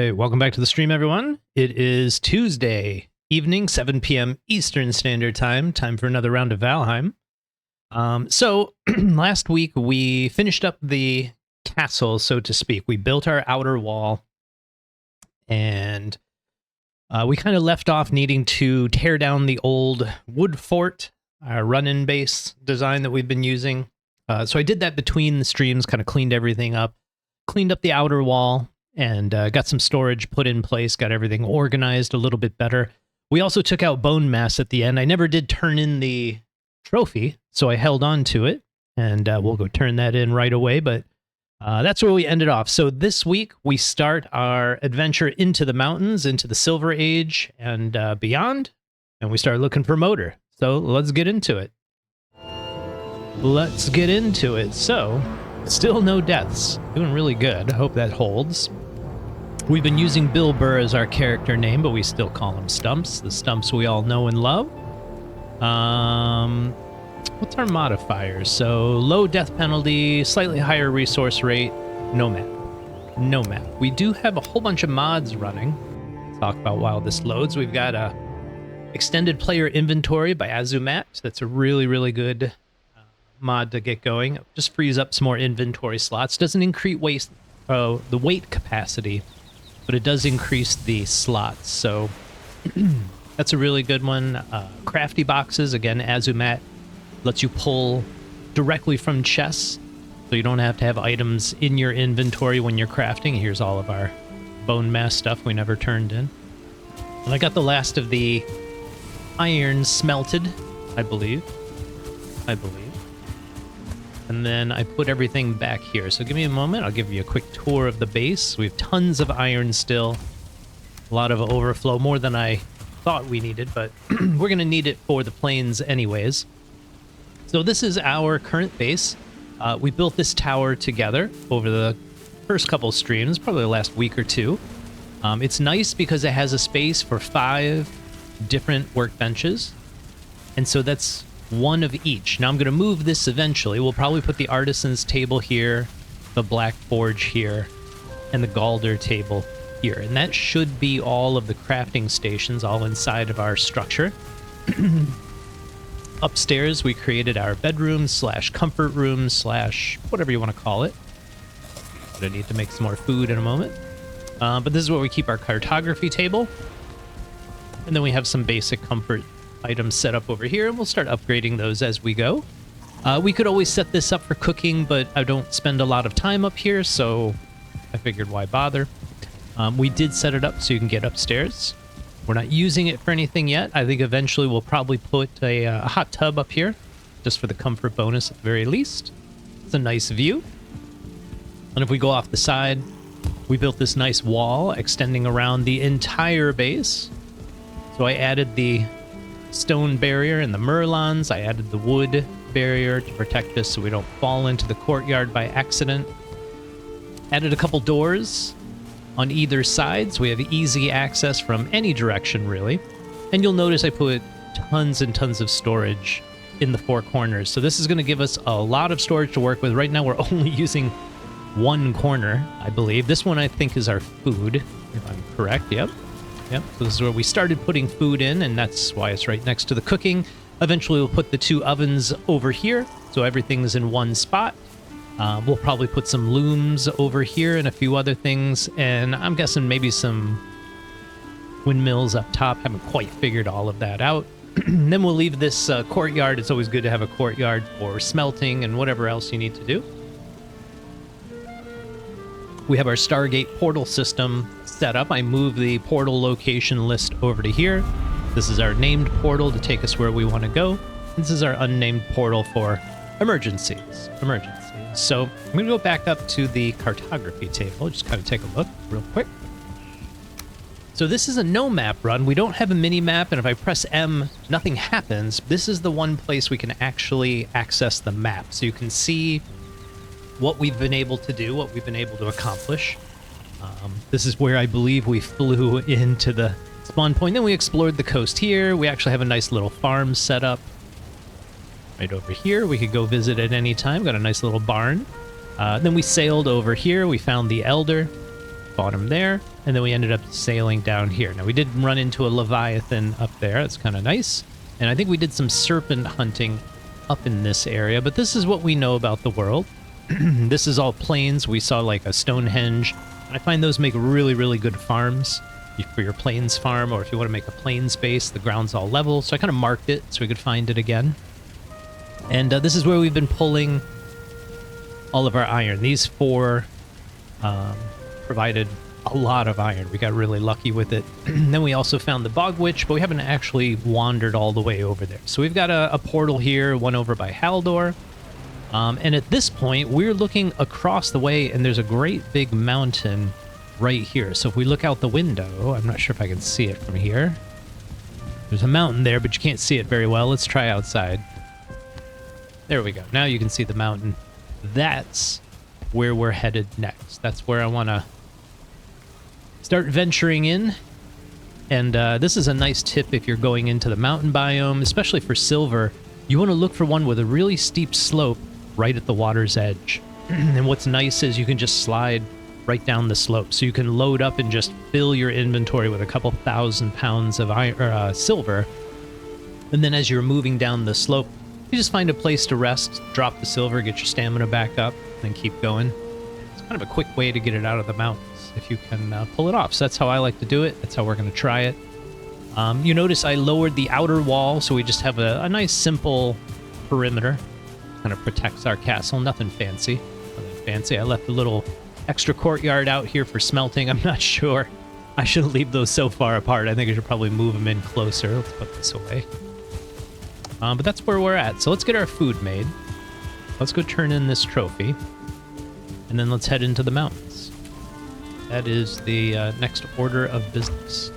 right, welcome back to the stream, everyone. It is Tuesday evening, 7 p.m. Eastern Standard Time. Time for another round of Valheim. Last week we finished up the castle, so to speak. We built our outer wall, and we kind of left off needing to tear down the old wood fort, our run-in base design that we've been using. So I did that between the streams, kind of cleaned everything up, cleaned up the outer wall, and got some storage put in place, got everything organized a little bit better. We also took out bone mass at the end. I never did turn in the trophy, so I held on to it, and we'll go turn that in right away, but that's where we ended off. So this week, we start our adventure into the mountains, into the Silver Age, and beyond, and we start looking for Motor. So let's get into it. Let's get into it. So, still no deaths. Doing really good. I hope that holds. We've been using Bill Burr as our character name, but we still call him Stumps. The Stumps we all know and love. What's our modifiers? So, low death penalty, slightly higher resource rate, no map. No map. We do have a whole bunch of mods running. Let's talk about while this loads. We've got a Extended Player Inventory by Azumatt. That's a really, really good mod to get going. Just frees up some more inventory slots. Doesn't increase the weight capacity, but it does increase the slots. So that's a really good one. AzuCraftyBoxes, again, Azumatt lets you pull directly from chests, so you don't have to have items in your inventory when you're crafting. Here's all of our bone mass stuff we never turned in. And I got the last of the iron smelted, I believe. And then I put everything back here. So give me a moment. I'll give you a quick tour of the base. We have tons of iron still. A lot of overflow, more than I thought we needed, but we're going to need it for the plains anyways. So this is our current base. We built this tower together over the first couple streams, probably the last week or two. It's nice because it has a space for 5 different workbenches. And so that's one of each. Now I'm going to move this eventually. We'll probably put the artisan's table here, the black forge here, and the Galder table here. And that should be all of the crafting stations all inside of our structure. Upstairs, we created our bedroom slash comfort room slash whatever you want to call it. But I need to make some more food in a moment. But this is where we keep our cartography table. And then we have some basic comfort items set up over here, and we'll start upgrading those as we go. We could always set this up for cooking, but I don't spend a lot of time up here, so I figured why bother. We did set it up so you can get upstairs. We're not using it for anything yet. I think eventually we'll probably put a hot tub up here, just for the comfort bonus at the very least. It's a nice view. And if we go off the side, we built this nice wall extending around the entire base. So I added the stone barrier and the merlons. I added the wood barrier to protect us so we don't fall into the courtyard by accident. Added a couple doors on either side so we have easy access from any direction, really. And you'll notice I put tons and tons of storage in the 4 corners. So this is going to give us a lot of storage to work with. Right now we're only using 1 corner, I believe. This one I think is our food, if I'm correct. Yep, so this is where we started putting food in, and that's why it's right next to the cooking. Eventually we'll put the 2 ovens over here, so everything's in one spot. We'll probably put some looms over here and a few other things, and I'm guessing maybe some windmills up top. Haven't quite figured all of that out. Then we'll leave this courtyard. It's always good to have a courtyard for smelting and whatever else you need to do. We have our Stargate portal system set up. I moved the portal location list over to here. This is our named portal to take us where we want to go. This is our unnamed portal for emergencies. So I'm going to go back up to the cartography table, just kind of take a look real quick. So this is a no map run. We don't have a mini map, and if I press M, nothing happens. This is the one place we can actually access the map, so you can see what we've been able to do, what we've been able to accomplish. This is where I believe we flew into the spawn point. Then we explored the coast here. We actually have a nice little farm set up right over here. We could go visit at any time. Got a nice little barn. Then we sailed over here. We found the Elder. bottom there, and then we ended up sailing down here. Now, we did run into a Leviathan up there. That's kind of nice. And I think we did some serpent hunting up in this area, but this is what we know about the world. This is all plains. We saw like a Stonehenge, and I find those make really, really good farms for your plains farm, or if you want to make a plains base, the ground's all level. So I kind of marked it so we could find it again. And this is where we've been pulling all of our iron. These 4 provided a lot of iron. We got really lucky with it. Then we also found the Bog Witch, but we haven't actually wandered all the way over there. So we've got a portal here, one over by Haldor. And at this point, we're looking across the way, and there's a great big mountain right here. So if we look out the window, I'm not sure if I can see it from here. There's a mountain there, but you can't see it very well. Let's try outside. There we go. Now you can see the mountain. That's where we're headed next. That's where I want to start venturing in. And this is a nice tip if you're going into the mountain biome, especially for silver. You want to look for one with a really steep slope right at the water's edge. And what's nice is you can just slide right down the slope. So you can load up and just fill your inventory with a couple 1,000 pounds of silver. And then as you're moving down the slope, you just find a place to rest, drop the silver, get your stamina back up, and keep going. It's kind of a quick way to get it out of the mountains if you can pull it off. So that's how I like to do it. That's how we're going to try it. You notice I lowered the outer wall, so we just have a nice, simple perimeter. Kind of protects our castle. Nothing fancy. Nothing fancy. I left a little extra courtyard out here for smelting. I'm not sure I should leave those so far apart. I think I should probably move them in closer. Let's put this away. But that's where we're at. So let's get our food made. Let's go turn in this trophy. And then let's head into the mountains. That is the next order of business.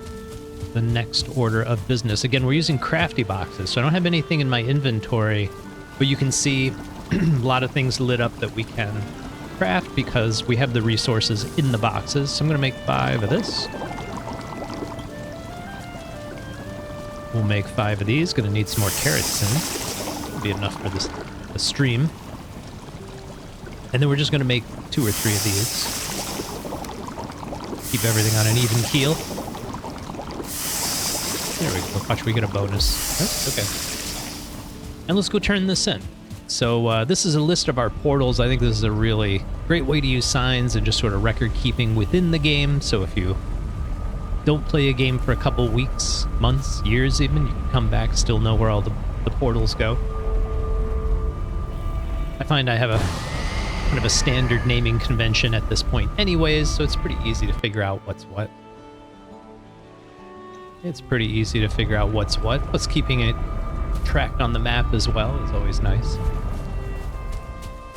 The next order of business. Again, we're using crafty boxes, so I don't have anything in my inventory, but you can see a lot of things lit up that we can craft because we have the resources in the boxes. So I'm going to make 5 of this. We'll make 5 of these. Going to need some more carrots soon. That'll be enough for the stream. And then we're just going to make 2 or 3 of these. Keep everything on an even keel. There we go. Watch, we get a bonus. Oh, okay. And let's go turn this in. So this is a list of our portals. I think this is a really great way to use signs and just sort of record keeping within the game. So if you don't play a game for a couple weeks, months, years even, you can come back, still know where all the portals go. I find I have a kind of a standard naming convention at this point anyways, so it's pretty easy to figure out what's what. It's pretty easy to figure out what's what. Plus keeping it tracked on the map as well is always nice.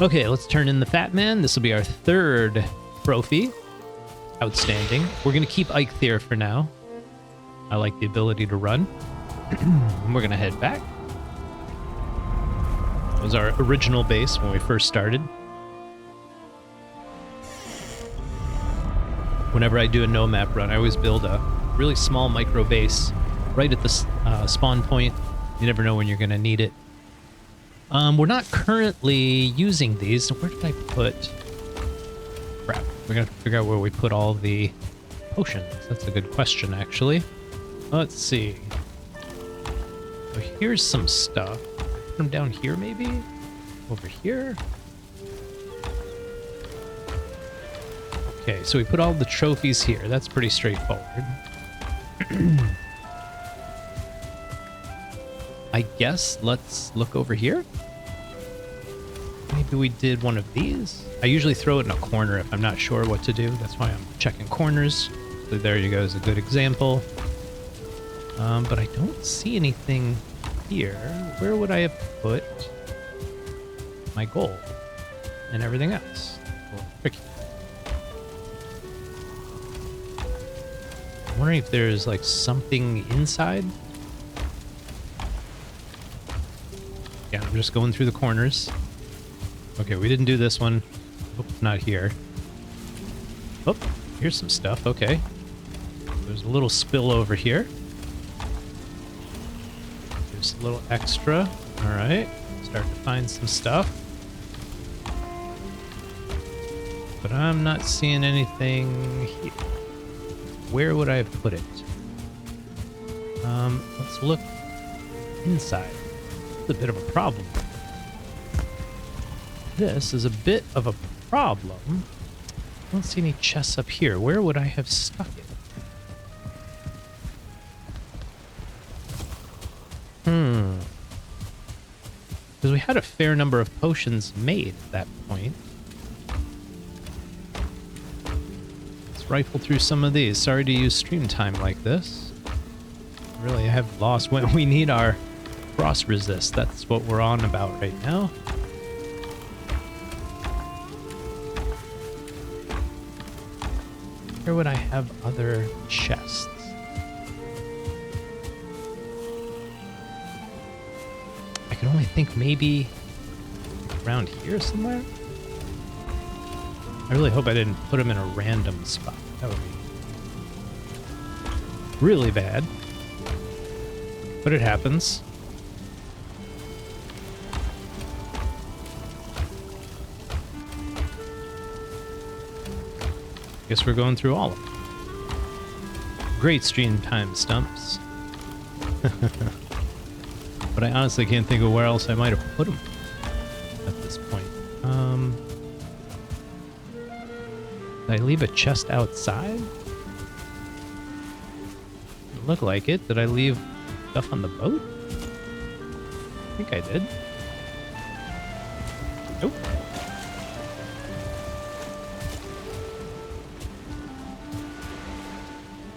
Okay, let's turn in the Fat Man. This will be our 3rd trophy. Outstanding. We're going to keep Ike there for now. I like the ability to run. We're going to head back. That was our original base when we first started. Whenever I do a no-map run, I always build a really small micro base right at the spawn point. You never know when you're going to need it. We're not currently using these. Where did I put... Crap. We're going to have to figure out where we put all the potions. That's a good question, actually. Let's see. So here's some stuff. Put them down here, maybe? Over here? Okay, so we put all the trophies here. That's pretty straightforward. I guess let's look over here. Maybe we did one of these. I usually throw it in a corner if I'm not sure what to do. That's why I'm checking corners. So there you go, is a good example. But I don't see anything here. Where would I have put my gold and everything else? Well, tricky. I'm wondering if there's like something inside. Yeah, I'm just going through the corners. Okay, we didn't do this one. Oh, not here. Oh, here's some stuff. Okay. There's a little spill over here. There's a little extra. All right. Start to find some stuff. but I'm not seeing anything here. Where would I have put it? Let's look inside. It's a bit of a problem. This is a bit of a problem. I don't see any chests up here. Where would I have stuck it? Because we had a fair number of potions made at that point. Let's rifle through some of these. Sorry to use stream time like this. Really, I have lost when we need our frost resist. That's what we're on about right now. Where would I have other chests? I can only think maybe around here somewhere. I really hope I didn't put them in a random spot. That would be really bad. But it happens. Guess we're going through all of them. Great stream time, Stumps. But I honestly can't think of where else I might have put them at this point. Did I leave a chest outside? Didn't look like it. Did I leave stuff on the boat? I think I did. Nope.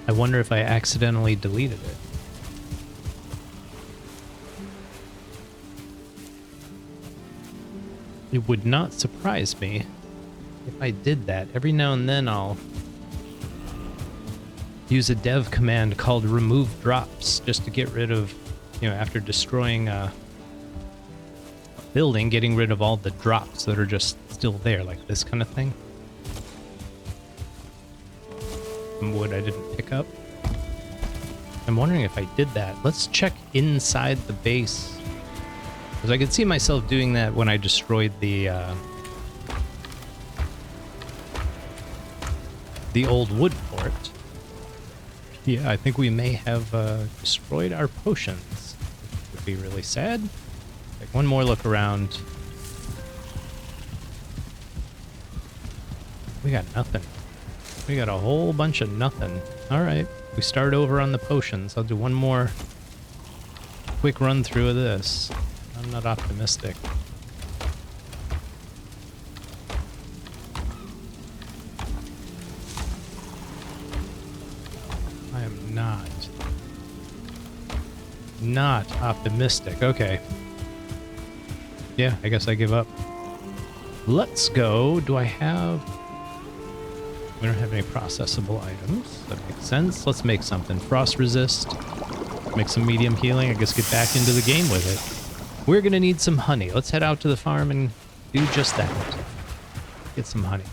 I wonder if I accidentally deleted it. It would not surprise me if I did that. Every now and then I'll use a dev command called remove drops just to get rid of, you know, after destroying a building, getting rid of all the drops that are just still there, like this kind of thing. Some wood I didn't pick up. I'm wondering if I did that. Let's check inside the base. Because I could see myself doing that when I destroyed the old wood fort. Yeah, I think we may have destroyed our potions. Which would be really sad. Take one more look around. We got nothing. We got a whole bunch of nothing. Alright, we start over on the potions. I'll do one more quick run through of this. I'm not optimistic. I am not optimistic. Okay. Yeah, I guess I give up. Let's go. Do I have... We don't have any processable items. That makes sense. Let's make something. Frost resist. Make some medium healing. I guess get back into the game with it. We're going to need some honey. Let's head out to the farm and do just that. Get some honey.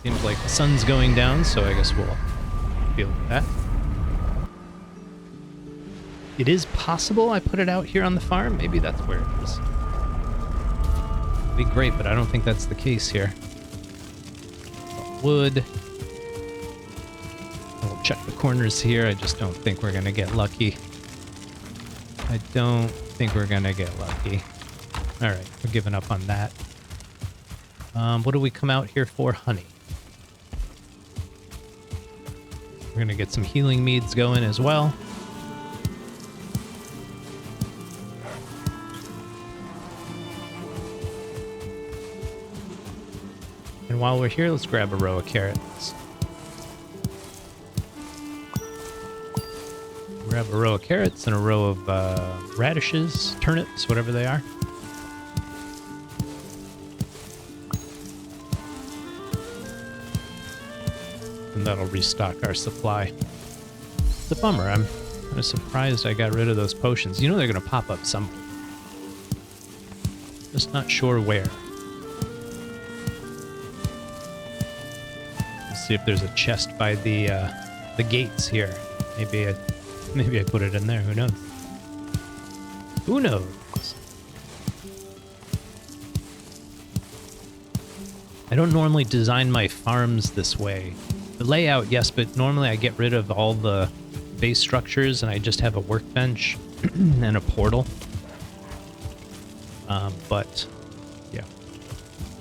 Seems like the sun's going down, so I guess we'll deal with that. It is possible I put it out here on the farm. Maybe that's where it is. Be great, but I don't think that's the case here. Wood. I'll check the corners here. I just don't think we're going to get lucky. I don't think we're going to get lucky. All right, we're giving up on that. What do we come out here for? Honey. We're going to get some healing meads going as well. And while we're here, let's grab a row of carrots. Grab a row of carrots and a row of radishes, turnips, whatever they are. And that'll restock our supply. It's a bummer. I'm kind of surprised I got rid of those potions. You know they're going to pop up somewhere. Just not sure where. See if there's a chest by the gates here. Maybe I put it in there. Who knows? Who knows? I don't normally design my farms this way. The layout, yes, but normally I get rid of all the base structures and I just have a workbench and a portal. But yeah,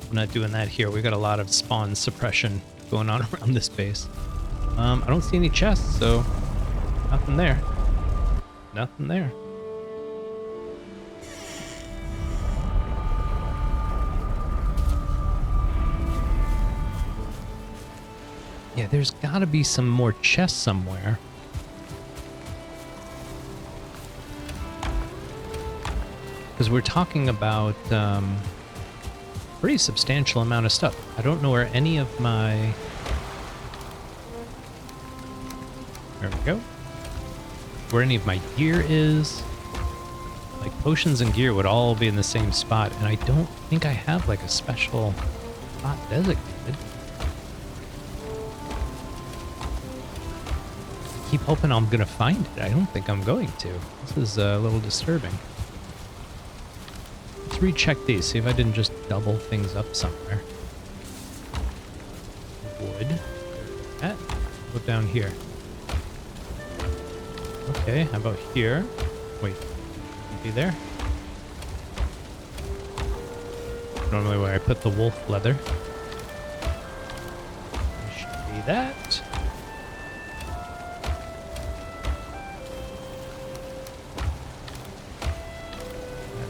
I'm not doing that here. We got a lot of spawn suppression going on around this base. I don't see any chests, so nothing there. Nothing there. Yeah, there's got to be some more chests somewhere. Because we're talking about pretty substantial amount of stuff. I don't know where any of my... There we go. Where any of my gear is. Like potions and gear would all be in the same spot, and I don't think I have like a special spot designated. Keep hoping I'm gonna find it. I don't think I'm going to. This is a little disturbing. Let's recheck these, see if I didn't just double things up somewhere. Wood. That. Put down here. Okay, how about here? Wait, be there? Normally where I put the wolf leather. Should be that.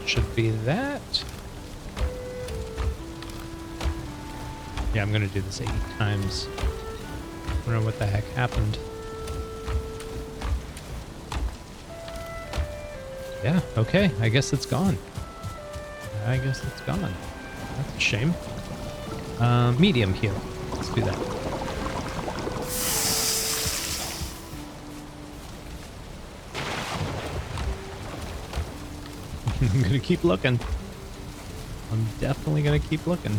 Should be that. Yeah, I'm gonna do this 8 times. I don't know what the heck happened. Yeah, okay, I guess it's gone. I guess it's gone. That's a shame. Medium heal. Let's do that. I'm gonna keep looking. I'm definitely gonna keep looking.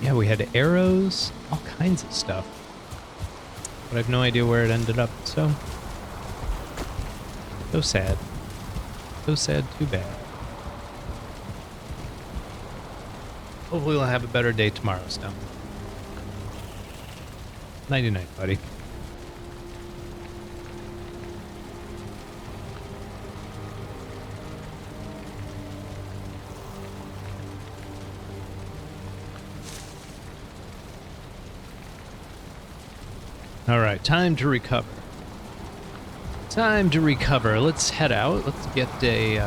Yeah, we had arrows, all kinds of stuff. But I have no idea where it ended up, so... So sad. So sad, too bad. Hopefully we'll have a better day tomorrow, Stump. Nighty-night, buddy. All right, time to recover. Time to recover. Let's head out. Let's get a...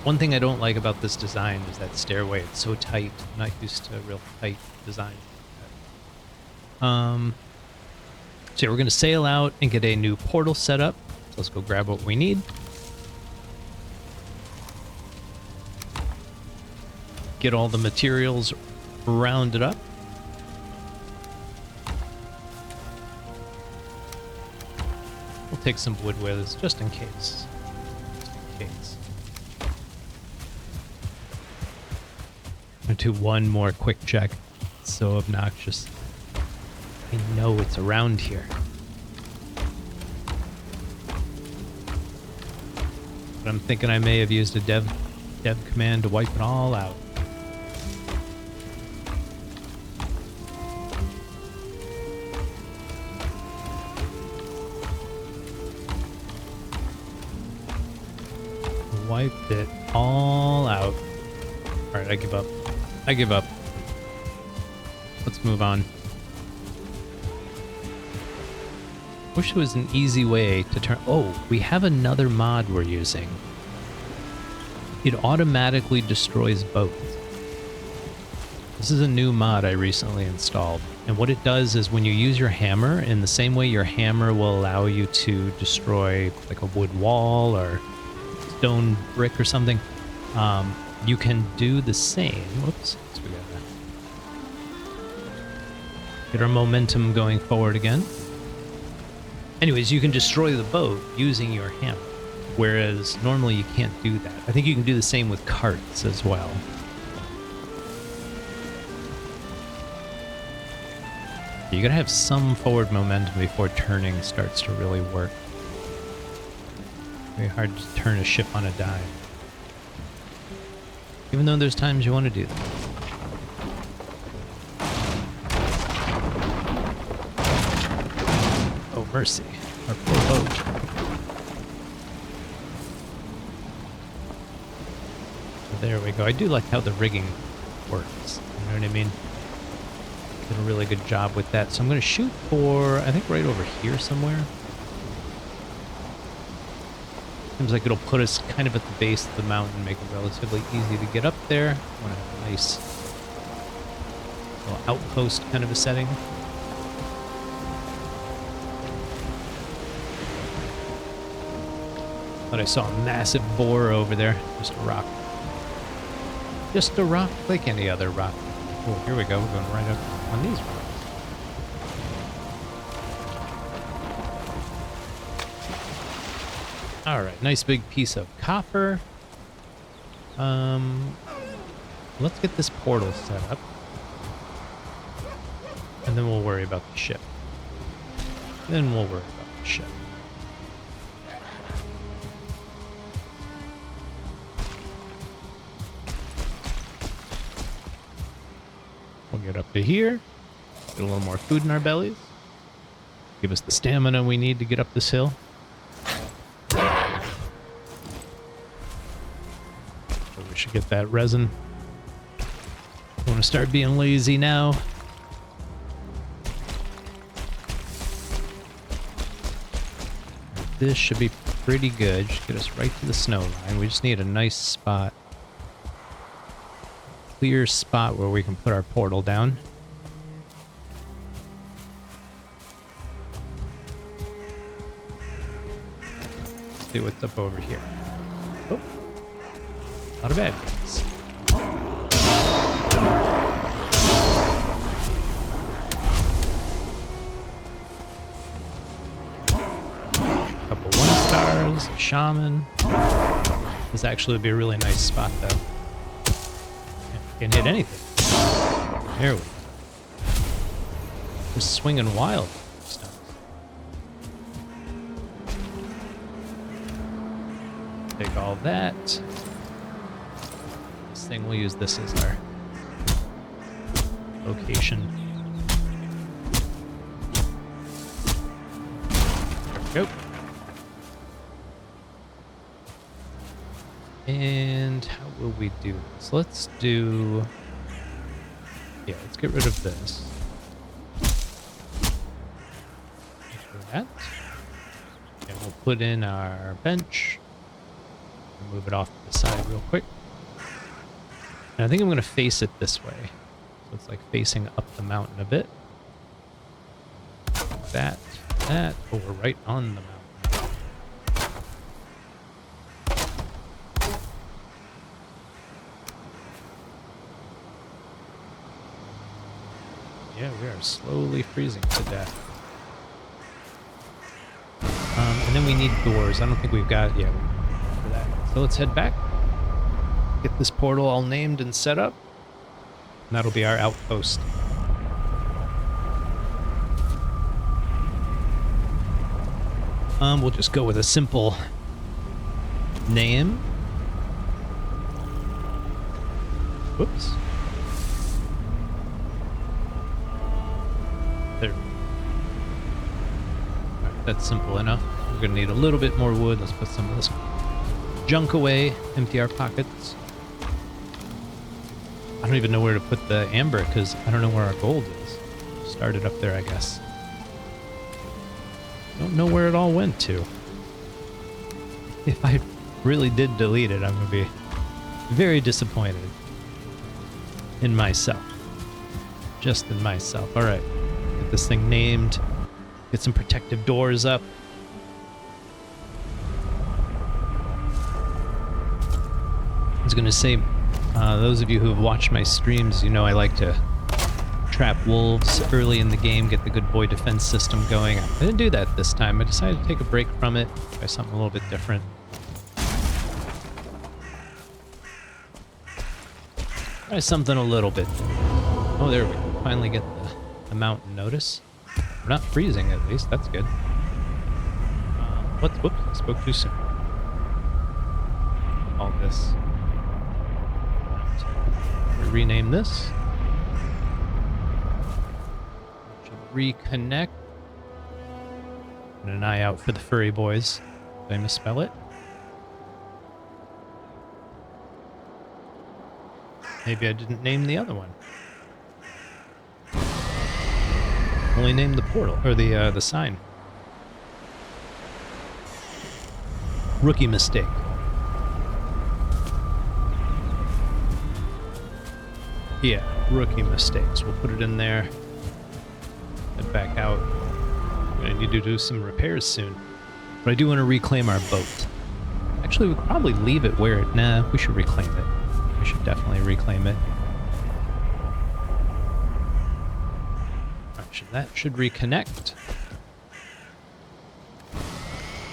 One thing I don't like about this design is that stairway. It's so tight. I'm not used to a real tight design. So we're going to sail out and get a new portal set up. So let's go grab what we need. Get all the materials rounded up. We'll take some wood with us, just in case. Just in case. I'm gonna do one more quick check. It's so obnoxious. I know it's around here. But I'm thinking I may have used a dev command to wipe it all out. Wiped it all out. Alright, I give up. I give up. Let's move on. Wish there was an easy way to turn... Oh, we have another mod we're using. It automatically destroys boats. This is a new mod I recently installed. And what it does is when you use your hammer, in the same way your hammer will allow you to destroy like a wood wall or stone brick or something, you can do the same. Whoops. So we gotta get our momentum going forward again. Anyways, you can destroy the boat using your hammer, whereas normally you can't do that. I think you can do the same with carts as well. You gotta have some forward momentum before turning starts to really work. Very hard to turn a ship on a dime. Even though there's times you want to do that. Oh, mercy. Our poor boat. There we go. I do like how the rigging works. You know what I mean? Did a really good job with that. So I'm going to shoot for, I think, right over here somewhere. Seems like it'll put us kind of at the base of the mountain, make it relatively easy to get up there. I want to have a nice little outpost kind of a setting. But I saw a massive boar over there. Just a rock. Just a rock like any other rock. Oh, here we go. We're going right up on these rocks. All right, nice big piece of copper. Let's get this portal set up. And then we'll worry about the ship. Then we'll worry about the ship. We'll get up to here. Get a little more food in our bellies. Give us the stamina we need to get up this hill. Should get that resin. I want to start being lazy now. This should be pretty good. Should get us right to the snow line. We just need a nice spot. Clear spot where we can put our portal down. Let's see what's up over here. Oh. Not a bad guys. Couple 1-stars, a shaman. This actually would be a really nice spot though. Can't hit anything. There we go. Just swinging wild stuff. Take all that. Thing we'll use this as our location. There we go. And how will we do this? Let's do, yeah, let's get rid of this. Do that. And we'll put in our bench. Move it off to the side real quick. And I think I'm going to face it this way. So it's like facing up the mountain a bit. That. Oh, we're right on the mountain. Yeah, we are slowly freezing to death. And then we need doors. I don't think we've got, yeah, for that. So let's head back. Get this portal all named and set up. And that'll be our outpost. We'll just go with a simple name. Whoops. There. Alright, that's simple enough. We're gonna need a little bit more wood. Let's put some of this junk away, empty our pockets. I don't even know where to put the amber because I don't know where our gold is. Started up there, I guess. Don't know where it all went to. If I really did delete it, I'm going to be very disappointed in myself. Just in myself. All right. Get this thing named. Get some protective doors up. I was going to say, those of you who have watched my streams, you know I like to trap wolves early in the game, get the good boy defense system going. I didn't do that this time. I decided to take a break from it, try something a little bit different. Try something a little bit different. Oh, there we go. Finally get the mountain notice. We're not freezing, at least. That's good. Whoops, I spoke too soon. this. We rename this. Should reconnect. And an eye out for the furry boys. Did I misspell it? Maybe I didn't name the other one. Only named the portal, or the sign. Rookie mistake. Yeah, rookie mistakes. We'll put it in there. Head back out. We're gonna need to do some repairs soon. But I do want to reclaim our boat. Actually, we'll probably leave it where it... Nah, we should reclaim it. We should definitely reclaim it. Alright, that should reconnect.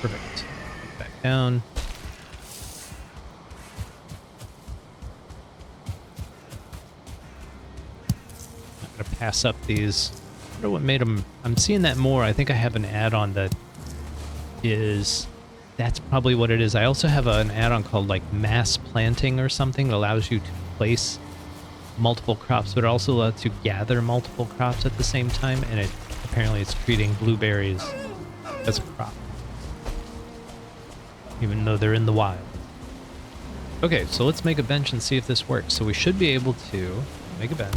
Perfect. Back down. I'm gonna pass up these. I wonder what made them... I'm seeing that more. I think I have an add-on that is... That's probably what it is. I also have an add-on called like mass planting or something that allows you to place multiple crops, but it also lets you gather multiple crops at the same time, and apparently it's treating blueberries as a crop, even though they're in the wild. Okay, so let's make a bench and see if this works. So we should be able to make a bench,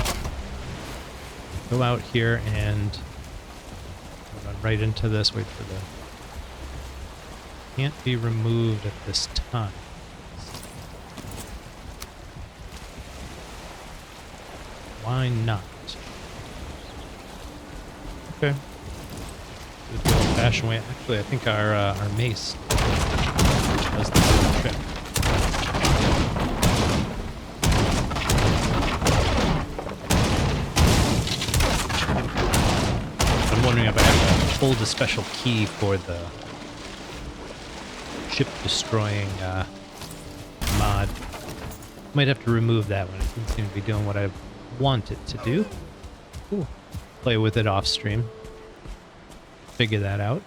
go out here and run right into this, wait for the... Can't be removed at this time. Why not? Okay. Do it the old-fashioned way. Actually, I think our mace does the trick. I'm wondering if I have to hold a special key for the ship destroying mod. Might have to remove that one. It doesn't seem to be doing what I want it to do. Ooh. Play with it off stream. Figure that out.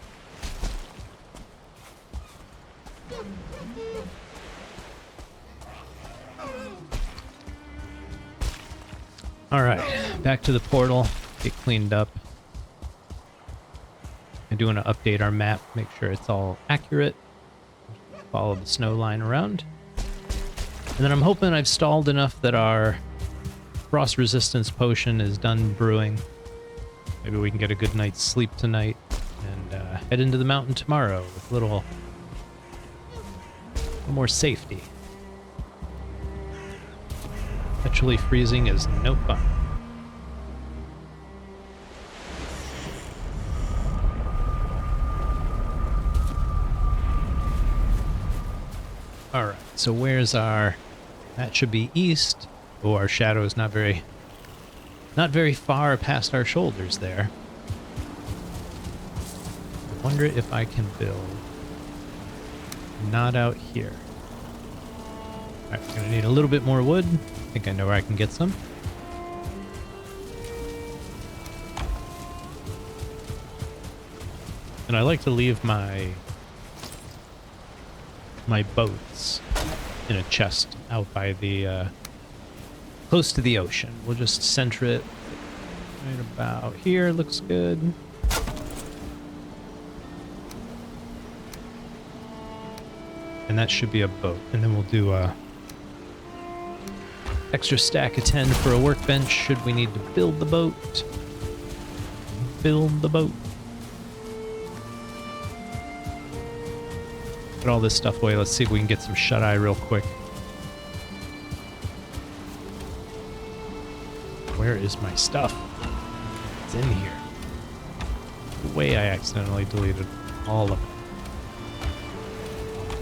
Alright, back to the portal. Get cleaned up. I do want to update our map, make sure it's all accurate. Follow the snow line around. And then I'm hoping I've stalled enough that our frost resistance potion is done brewing. Maybe we can get a good night's sleep tonight and head into the mountain tomorrow with a little more safety. Actually, freezing is no fun. Alright, so where's our... That should be east. Oh, our shadow is not very far past our shoulders there. I wonder if I can build... Not out here. Alright, we're gonna need a little bit more wood. I think I know where I can get some. And I like to leave my boats in a chest out by the close to the ocean. We'll just center it right about here. Looks good. And that should be a boat. And then we'll do a extra stack of 10 for a workbench should we need to build the boat. Build the boat. Put all this stuff away. Let's see if we can get some shut-eye real quick. Where is my stuff? It's in here. The way I accidentally deleted all of it.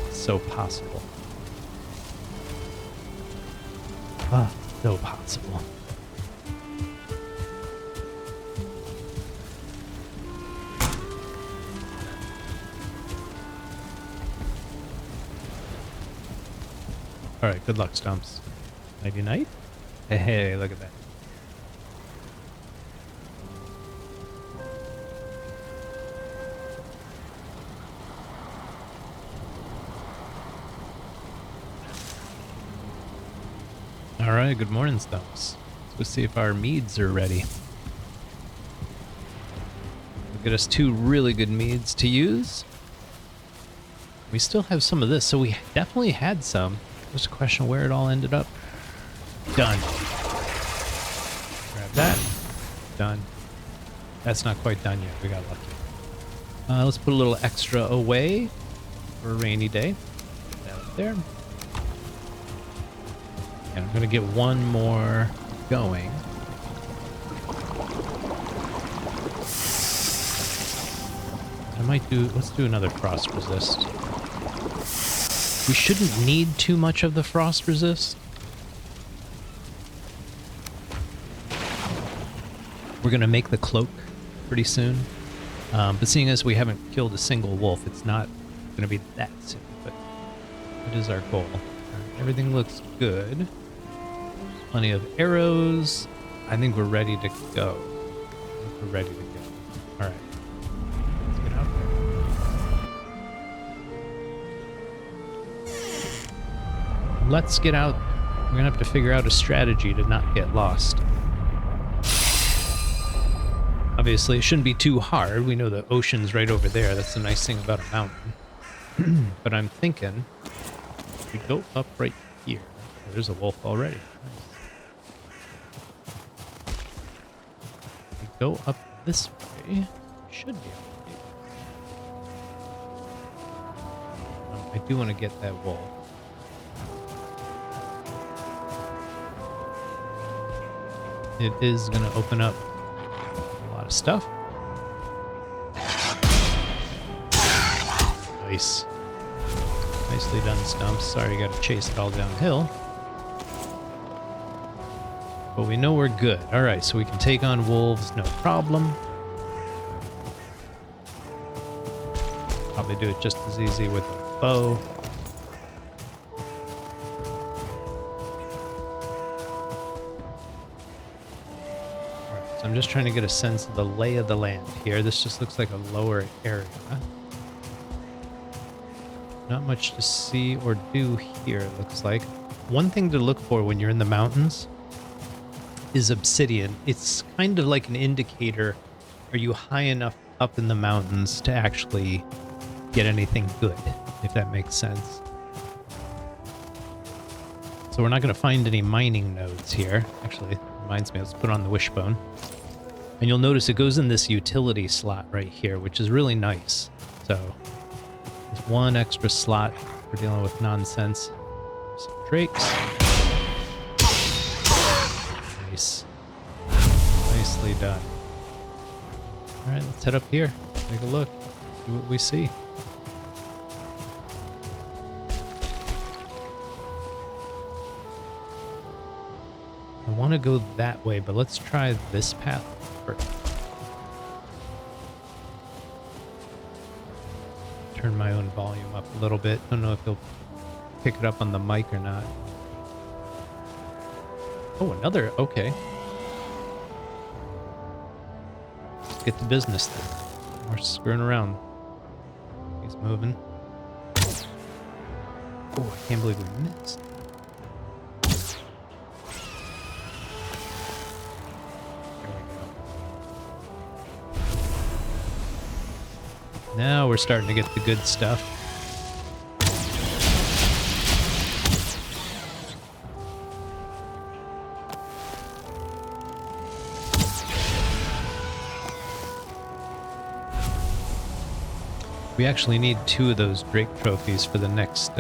It's so possible. Ah, so possible. Alright, good luck, Stumps. Nighty night? Hey, look at that. All right, good morning, Stumps. Let's see if our meads are ready. We'll get us 2 really good meads to use. We still have some of this, so we definitely had some. Just a question where it all ended up. Done. Grab that. Done. That's not quite done yet. We got lucky. Let's put a little extra away for a rainy day. Put that up there. And I'm going to get one more going. I might do, let's do another frost resist. We shouldn't need too much of the frost resist. We're going to make the cloak pretty soon. But seeing as we haven't killed a single wolf, it's not going to be that soon, but it is our goal. Everything looks good. Plenty of arrows. I think we're ready to go. We're ready to go. All right. Let's get out there. Let's get out. We're going to have to figure out a strategy to not get lost. Obviously, it shouldn't be too hard. We know the ocean's right over there. That's the nice thing about a mountain. But I'm thinking we go up right here. Oh, there's a wolf already. Nice. We go up this way. We should be able to. I do want to get that wolf. It is going to open up stuff. Nice. Nicely done, Stumps. Sorry you gotta chase it all downhill. But we know we're good. Alright, so we can take on wolves, no problem. Probably do it just as easy with a bow. I'm just trying to get a sense of the lay of the land here. This just looks like a lower area. Not much to see or do here, it looks like. One thing to look for when you're in the mountains is obsidian. It's kind of like an indicator. Are you high enough up in the mountains to actually get anything good, if that makes sense? So we're not going to find any mining nodes here. Actually, it reminds me, let's put on the wishbone. And you'll notice it goes in this utility slot right here, which is really nice. So there's one extra slot for dealing with nonsense. Some drakes. Nice. Nicely done. All right, let's head up here. Take a look. See what we see. I want to go that way, but let's try this path first. Turn my own volume up a little bit. Don't know if you'll pick it up on the mic or not. Oh, another. Okay. Let's get to business then. We're screwing around. He's moving. Oh, I can't believe we missed. Now we're starting to get the good stuff. We actually need 2 of those Drake trophies for the next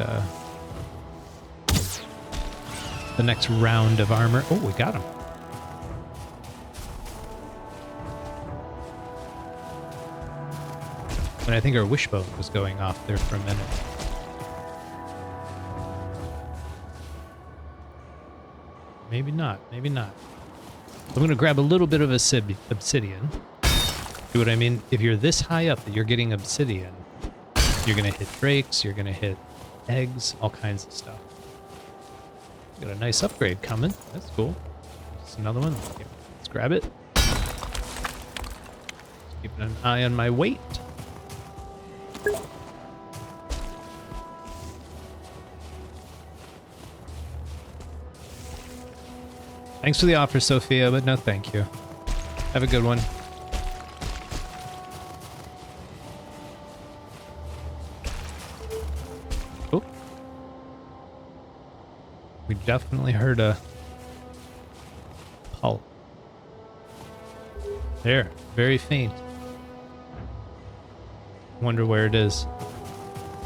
round of armor. Oh, we got them. But I think our wishbone was going off there for a minute. Maybe not, maybe not. I'm going to grab a little bit of obsidian. See what I mean? If you're this high up that you're getting obsidian, you're going to hit drakes, you're going to hit eggs, all kinds of stuff. Got a nice upgrade coming. That's cool. Just another one. Let's grab it. Just keeping an eye on my weight. Thanks for the offer, Sophia, but no thank you. Have a good one. Oh. We definitely heard a pulse. There, very faint. Wonder where it is.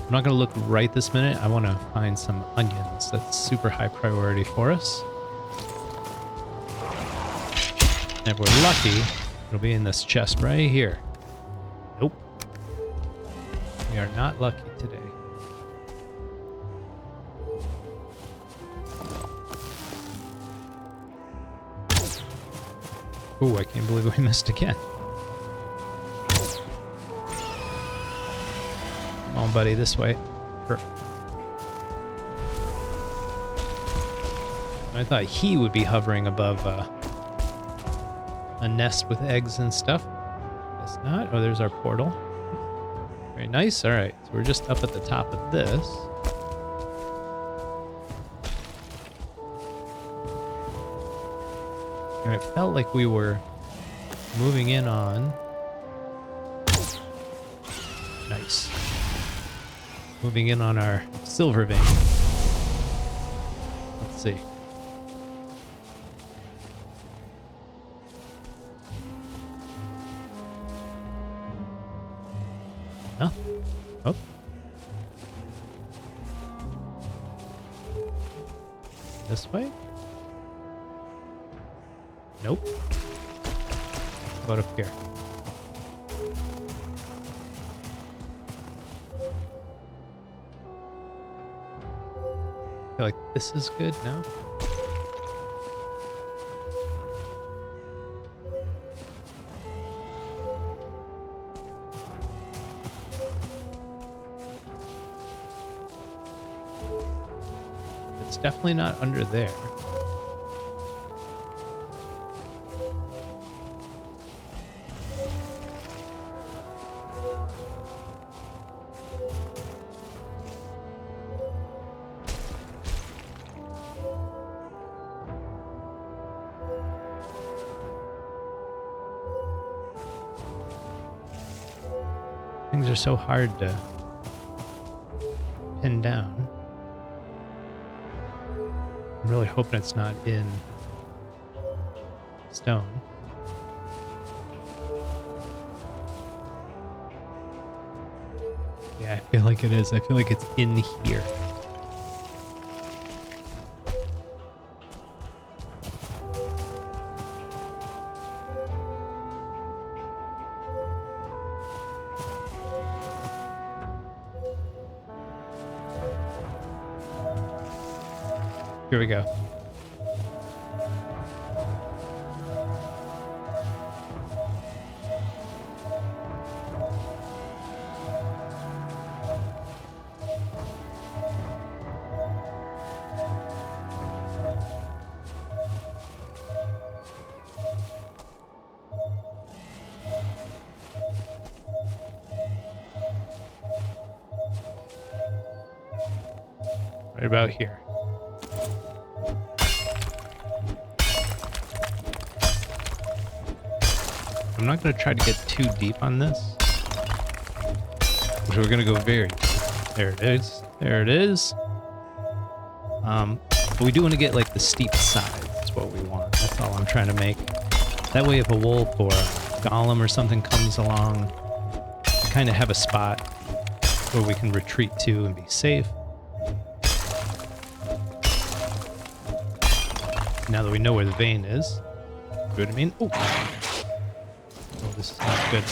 I'm not going to look right this minute. I want to find some onions. That's super high priority for us. And if we're lucky, it'll be in this chest right here. Nope. We are not lucky today. Ooh, I can't believe we missed again. Come on, buddy, this way. I thought he would be hovering above a nest with eggs and stuff. Guess not. Oh, there's our portal. Very nice. All right, so we're just up at the top of this. And it felt like we were moving in on... Nice. Moving in on our silver vein. Let's see. Huh? Oh. This way? Nope. How about up here? I feel like this is good now. It's definitely not under there. Things are so hard to pin down. I'm really hoping it's not in stone. Yeah, I feel like it is. I feel like it's in here. Here we go. Right about here. I'm not going to try to get too deep on this. Which we're going to go very deep. There it is. There it is. But we do want to get like the steep sides. That's what we want. That's all I'm trying to make. That way if a wolf or a golem or something comes along, we kind of have a spot where we can retreat to and be safe. Now that we know where the vein is. See what I mean? Ooh. Oh, this is not good.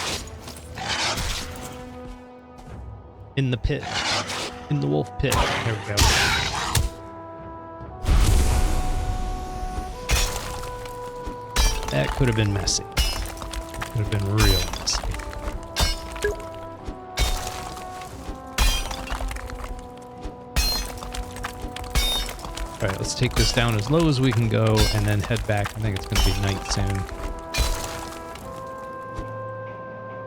In the pit. In the wolf pit. There we go. That could have been messy. Could have been real messy. Alright, let's take this down as low as we can go and then head back. I think it's going to be night soon.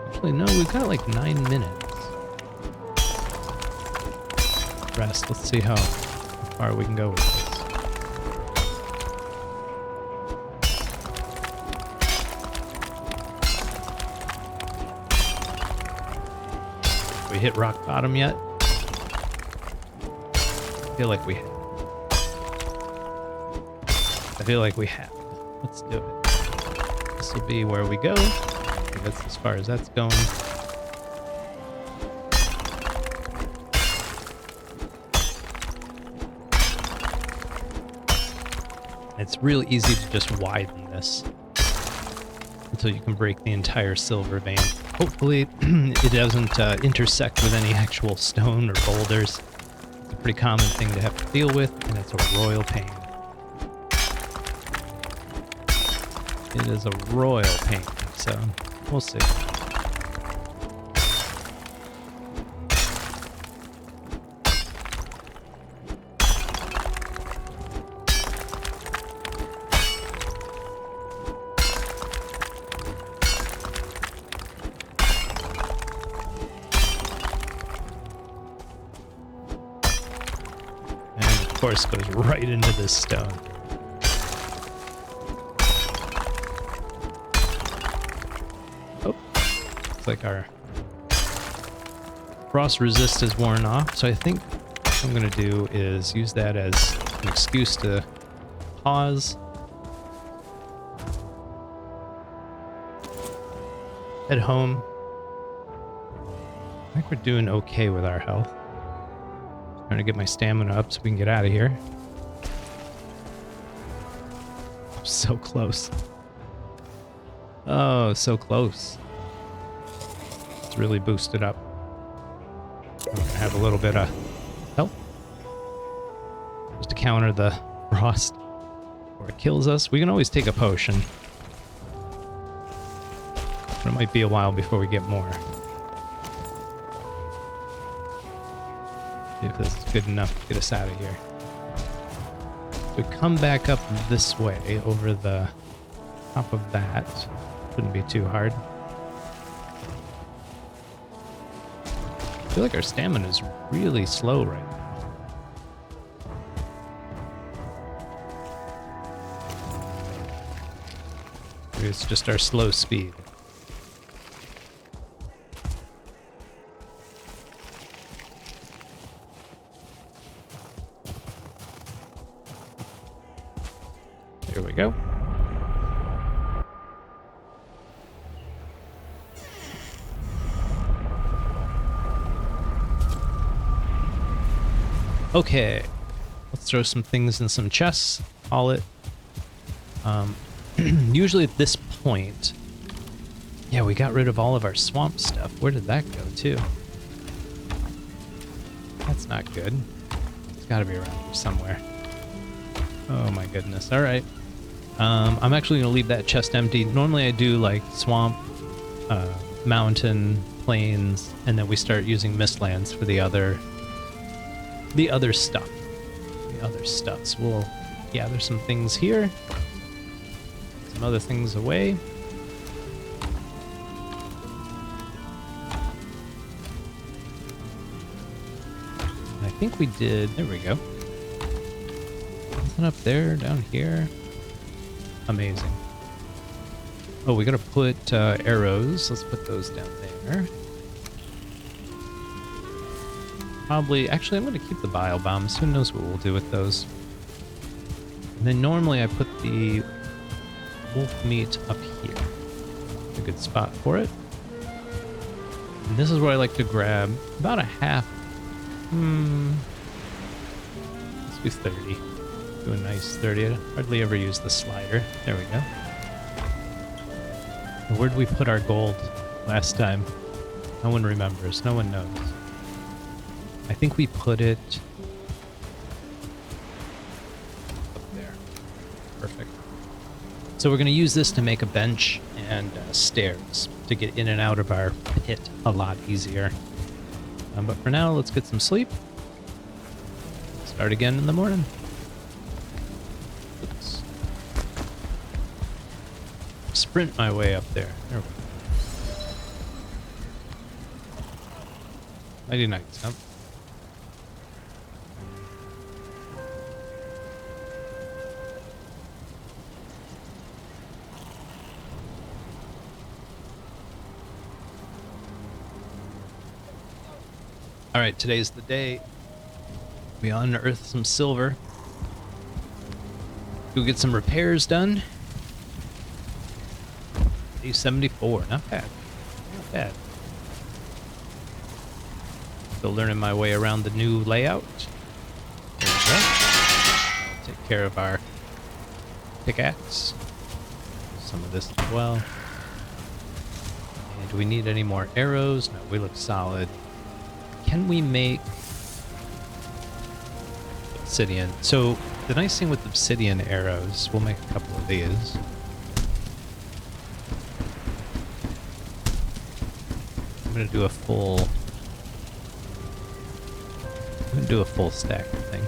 Actually, no, we've got like 9 minutes. Rest. Let's see how far we can go with this. hit rock bottom yet? I feel like we have. Let's do it. This will be where we go. That's as far as that's going. It's real easy to just widen this until you can break the entire silver vein. Hopefully it doesn't intersect with any actual stone or boulders. It's a pretty common thing to have to deal with, and it's a royal pain. It is a royal pain, so we'll see. Of course, goes right into this stone. Oh, looks like our frost resist is worn off. So I think what I'm going to do is use that as an excuse to pause. Head home. I think we're doing okay with our health. Trying to get my stamina up so we can get out of here. I'm so close. Oh, so close. It's really boosted up. I'm gonna have a little bit of health just to counter the frost before it kills us. We can always take a potion, but it might be a while before we get more. See if this is good enough to get us out of here. We come back up this way over the top of that. Shouldn't be too hard. I feel like our stamina is really slow right now. Maybe it's just our slow speed. Here we go. Okay, let's throw some things in some chests, haul it. Usually at this point, yeah, we got rid of all of our swamp stuff. Where did that go to? That's not good. It's gotta be around here somewhere. Oh my goodness, all right. I'm actually gonna leave that chest empty. Normally I do like swamp, mountain, plains, and then we start using mistlands for the other stuff. So we'll gather some things here, some other things away. I think we did, there we go. Nothing up there, down here. Amazing. Oh, we gotta put arrows. Let's put those down there. Probably, actually, I'm gonna keep the bile bombs. Who knows what we'll do with those. And then normally I put the wolf meat up here. A good spot for it. And this is where I like to grab about a half. Let's do 30. Do a nice 30. I hardly ever use the slider. There we go. Where did we put our gold last time? No one remembers. No one knows. I think we put it up there. Perfect. So we're going to use this to make a bench and stairs to get in and out of our pit a lot easier. But for now, let's get some sleep. Start again in the morning. Oops. Sprint my way up there. There we go. Mighty night, Stump. All right, today's the day. We unearth some silver. Go get some repairs done. Day 74, not bad. Not bad. Still learning my way around the new layout. There we go. Take care of our pickaxe. Some of this as well. And do we need any more arrows? No, we look solid. Can we make obsidian? So the nice thing with obsidian arrows, we'll make a couple of these. I'm gonna do a full stack, I think.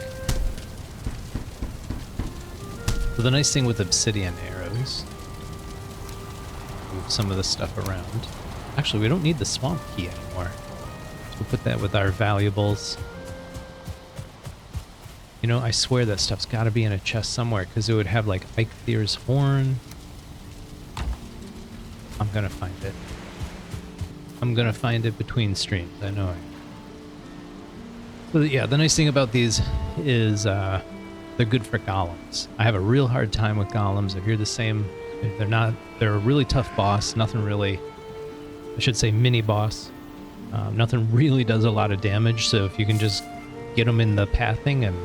So the nice thing with obsidian arrows, move some of the stuff around. Actually, we don't need the swamp key anymore. So we'll put that with our valuables. You know, I swear that stuff's got to be in a chest somewhere, because it would have like Eikthyre's horn. I'm gonna find it. I'm gonna find it between streams. I know it. So yeah, the nice thing about these is they're good for golems. I have a real hard time with golems. If you're the same, they're a really tough boss. Nothing really, I should say mini boss. Nothing really does a lot of damage. So if you can just get them in the pathing and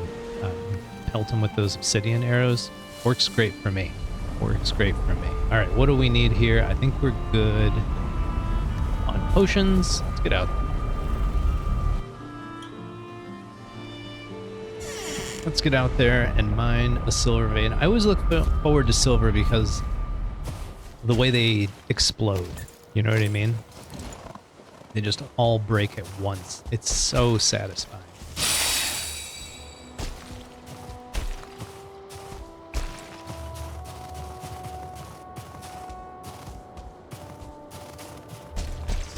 pelt them with those obsidian arrows, works great for me. Works great for me. All right, what do we need here? I think we're good on potions. Let's get out. Let's get out there and mine a silver vein. I always look forward to silver because the way they explode, you know what I mean? They just all break at once. It's so satisfying.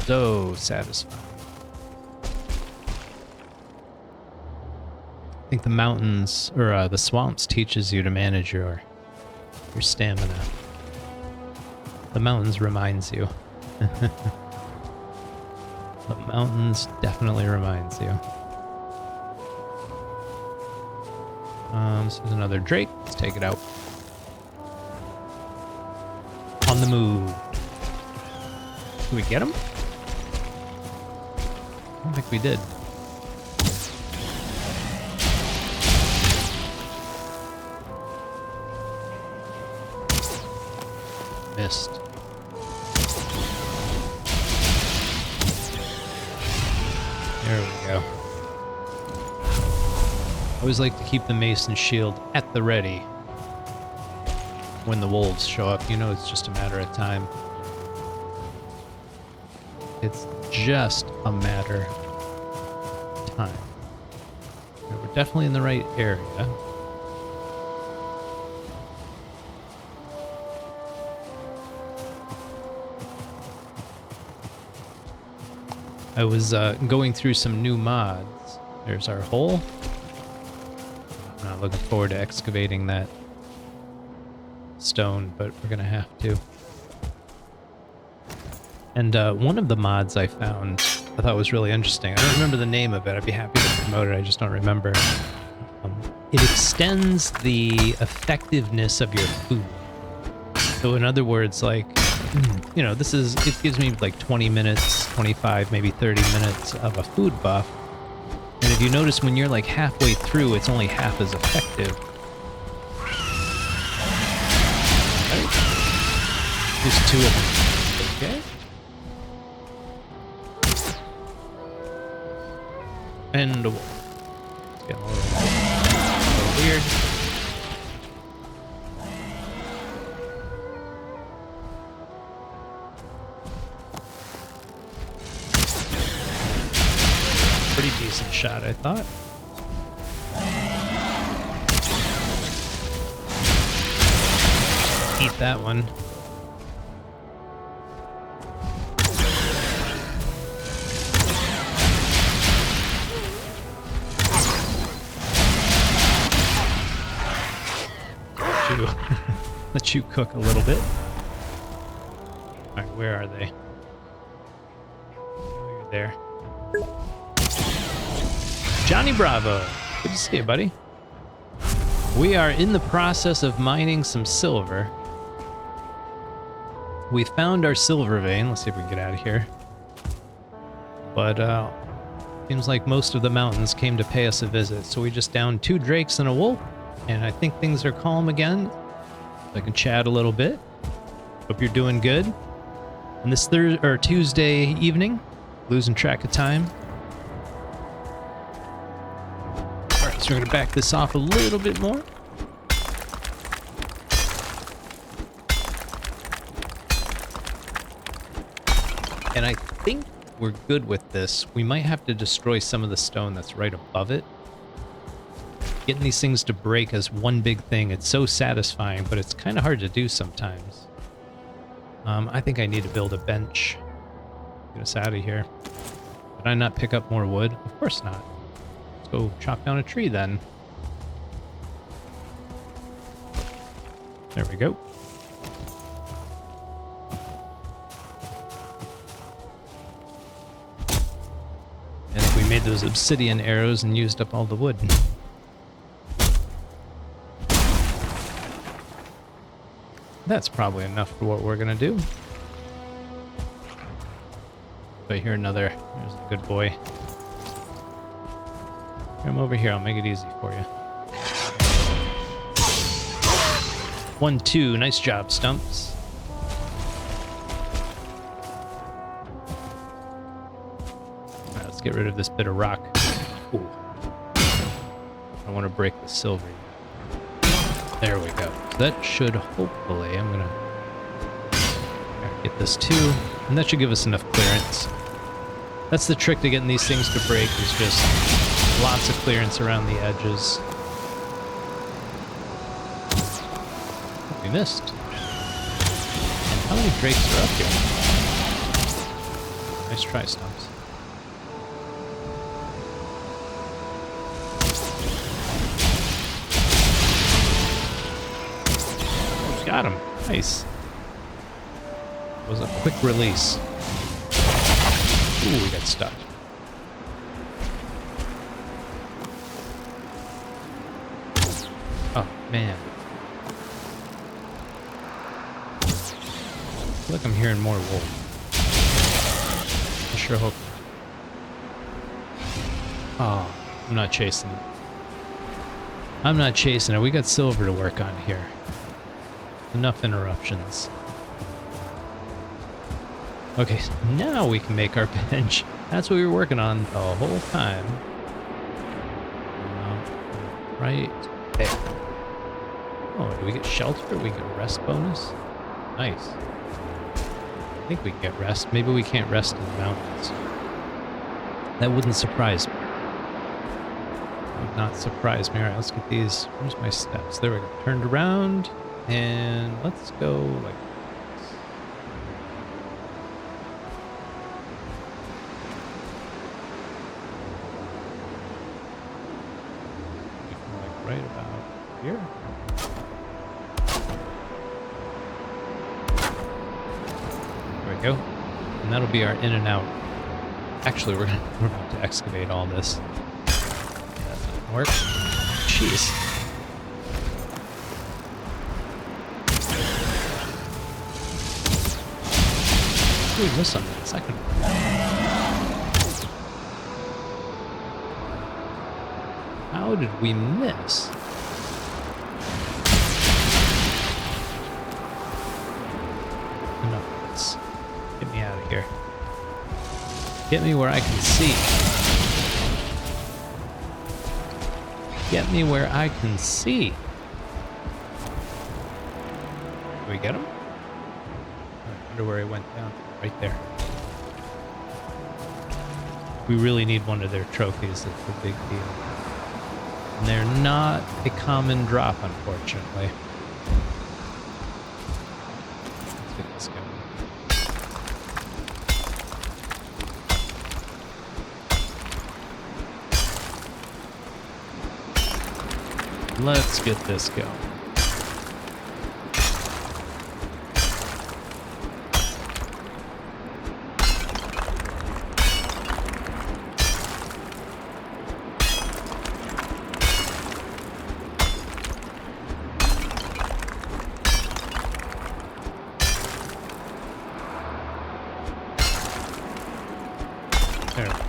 So satisfying. I think the mountains, or the swamps, teaches you to manage your stamina. The mountains reminds you. The mountains definitely reminds you. So there's another drake. Let's take it out. On the move. Can we get him? I don't think we did. Missed. There we go. I always like to keep the mace and shield at the ready when the wolves show up. You know, it's just a matter of time. It's just a matter of time. We're definitely in the right area. I was going through some new mods. There's our hole. I'm not looking forward to excavating that stone, but we're gonna have to. And one of the mods I found I thought was really interesting. I don't remember the name of it. I'd be happy to promote it. I just don't remember. It extends the effectiveness of your food. So in other words, like, you know, it gives me like 20 minutes, 25, maybe 30 minutes of a food buff. And if you notice, when you're like halfway through, it's only half as effective. Right? There's two of them. Okay. And a wolf. It's getting a little weird. Pretty decent shot, I thought. Eat that one. Let you cook a little bit. Alright, where are they? Oh, you're there. Johnny Bravo. Good to see you, buddy. We are in the process of mining some silver. We found our silver vein. Let's see if we can get out of here. But seems like most of the mountains came to pay us a visit. So we just downed 2 drakes and a wolf. And I think things are calm again. I can chat a little bit. Hope you're doing good. And this Tuesday evening, losing track of time. All right, so we're gonna back this off a little bit more. And I think we're good with this. We might have to destroy some of the stone that's right above it. Getting these things to break as one big thing, it's so satisfying, but it's kind of hard to do sometimes. I think I need to build a bench. Get us out of here. Did I not pick up more wood? Of course not. Let's go chop down a tree then. There we go. And if we made those obsidian arrows and used up all the wood. That's probably enough for what we're gonna do. But here another, there's a good boy. Come over here, I'll make it easy for you. 1, 2, nice job, Stumps. All right, let's get rid of this bit of rock. Ooh. I want to break the silver. There we go. So that should hopefully, I'm gonna get this too, and that should give us enough clearance. That's the trick to getting these things to break, is just lots of clearance around the edges. We missed. And how many drakes are up here? Nice try, Stumps. Got him. Nice. It was a quick release. Ooh, we got stuck. Oh, man. I feel like I'm hearing more wolf. I sure hope. Oh, I'm not chasing it. I'm not chasing it. We got silver to work on here. Enough interruptions. Okay, now we can make our bench. That's what we were working on the whole time. Right there. Oh, do we get shelter? We get rest bonus? Nice. I think we can get rest. Maybe we can't rest in the mountains. That wouldn't surprise me. Would not surprise me. All right, let's get these. Where's my steps? There we go. Turned around. And let's go like this. Like right about here. There we go. And that'll be our in and out. Actually, we're about to excavate all this. That didn't work. Jeez. We missed on that second. How did we miss? Enough of this. Get me out of here. Get me where I can see. Get me where I can see. Did we get him? I wonder where he went down. Right there. We really need one of their trophies. That's the big deal. And they're not a common drop, unfortunately. Let's get this going. Let's get this going.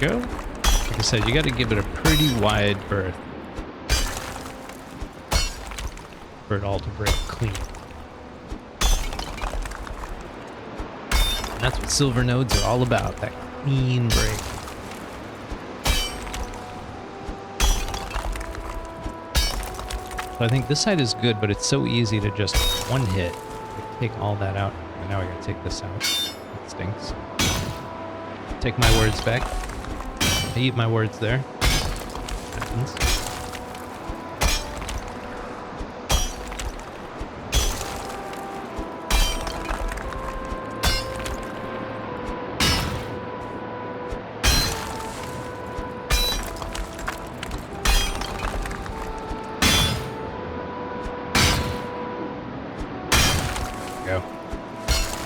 go. Like I said, you got to give it a pretty wide berth for it all to break clean. And that's what silver nodes are all about, that clean break. So I think this side is good, but it's so easy to just one hit. Take all that out. And now I gotta take this out. That stinks. Take my words back. I eat my words there. Happens. Go.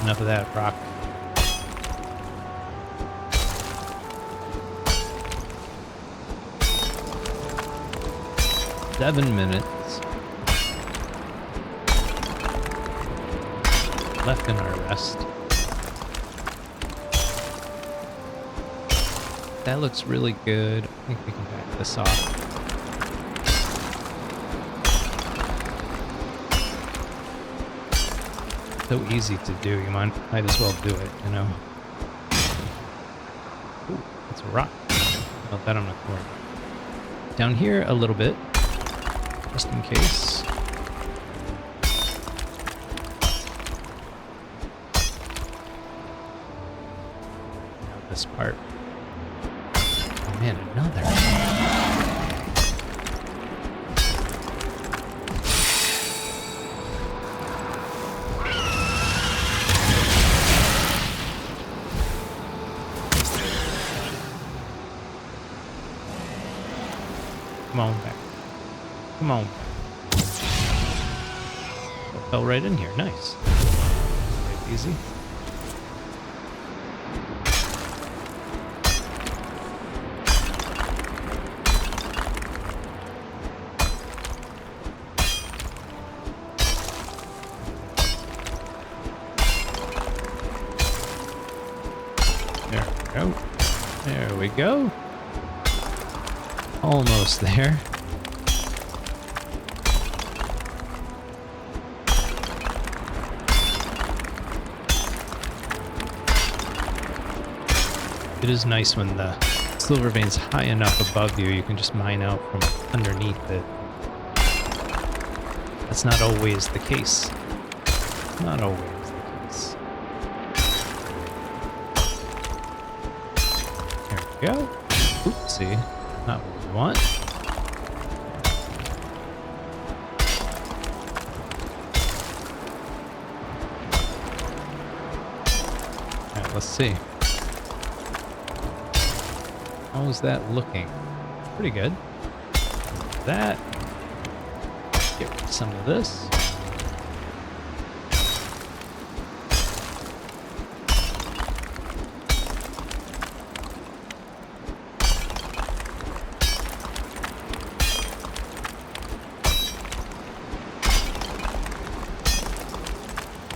Enough of that rock. Seven minutes left in our rest. That looks really good. I think we can back this off. So easy to do, you might as well do it, you know. Ooh, that's a rock. Oh, that I'm not going. Down here a little bit, just in case. Now this part. Oh man, another. Come on back. Come on. That fell right in here. Nice. Quite easy. There we go. There we go. Almost there. It is nice when the silver vein's high enough above you, you can just mine out from underneath it. That's not always the case. Not always the case. There we go. Oopsie. Not what we want. Alright, let's see. How's that looking? Pretty good. That. Get rid of some of this.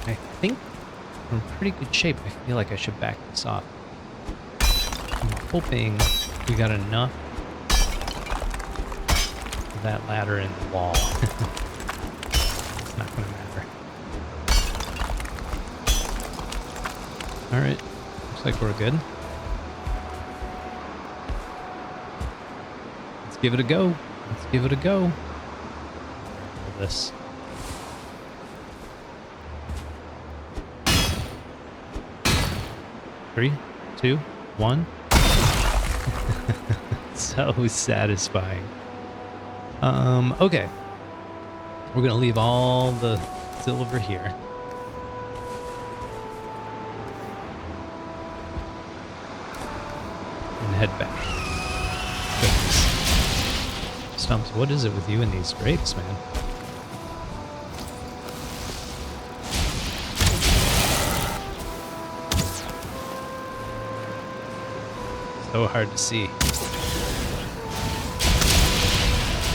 I think we're in pretty good shape. I feel like I should back this off. I'm hoping we got enough of that ladder in the wall. It's not going to matter. Alright, looks like we're good. Let's give it a go. Let's give it a go. This. Three, two, one. So satisfying. Okay. We're gonna leave all the silver here. And head back. Goodness. Stumps, what is it with you and these grapes, man? So hard to see.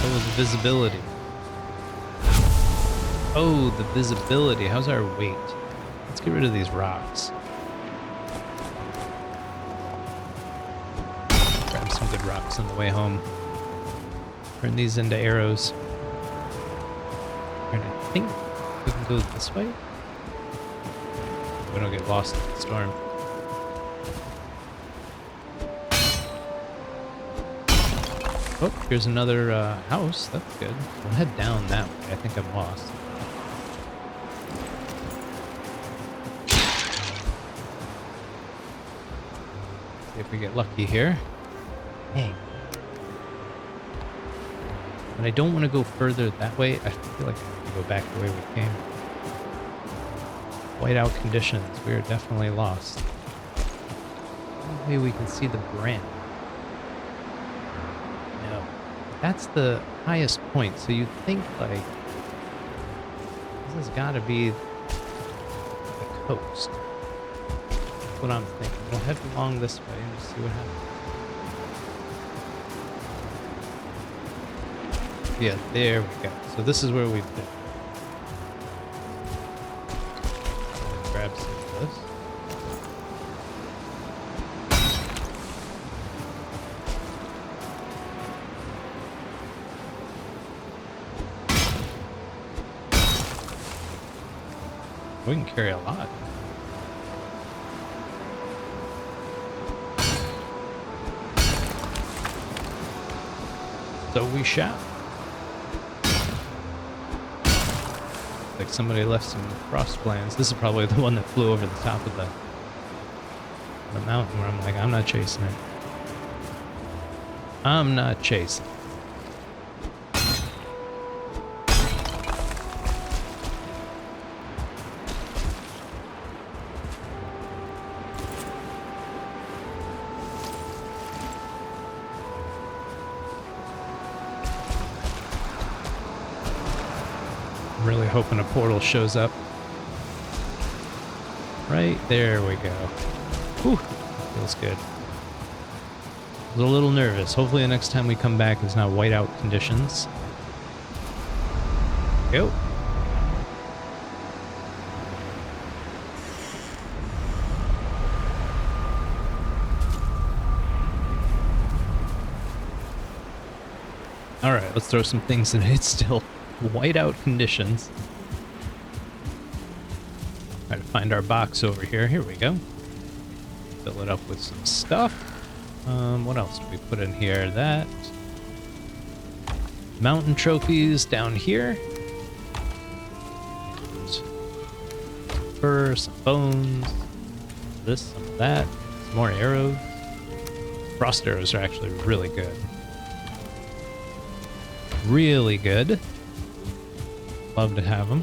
Oh, the visibility. Oh, the visibility. How's our weight? Let's get rid of these rocks. rocks on the way home. Turn these into arrows. And I think we can go this way. We don't get lost in the storm. Oh, here's another house. That's good. We'll head down that way. I think I'm lost. See if we get lucky here. Dang. But I don't want to go further that way. I feel like I have to go back the way we came. Whiteout conditions. We are definitely lost. Maybe we can see the branch. No. That's the highest point, so you'd think, like, this has got to be the coast. That's what I'm thinking. We'll head along this way and just see what happens. Yeah, there we go. So this is where we've been. Grab some of this. We can carry a lot. So we shall. Like somebody left some frost plans. This is probably the one that flew over the top of the mountain where I'm like, I'm not chasing it. I'm not chasing. Really hoping a portal shows up. Right there we go. Whew, feels good. I was a little nervous. Hopefully the next time we come back it's not whiteout conditions. Go. All right, let's throw some things in. It's still whiteout conditions. Try to find our box over here. Here we go. Fill it up with some stuff. What else do we put in here? That. Mountain trophies down here. Fur, some bones. This, some of that. Some more arrows. Frost arrows are actually really good. Really good. Love to have them.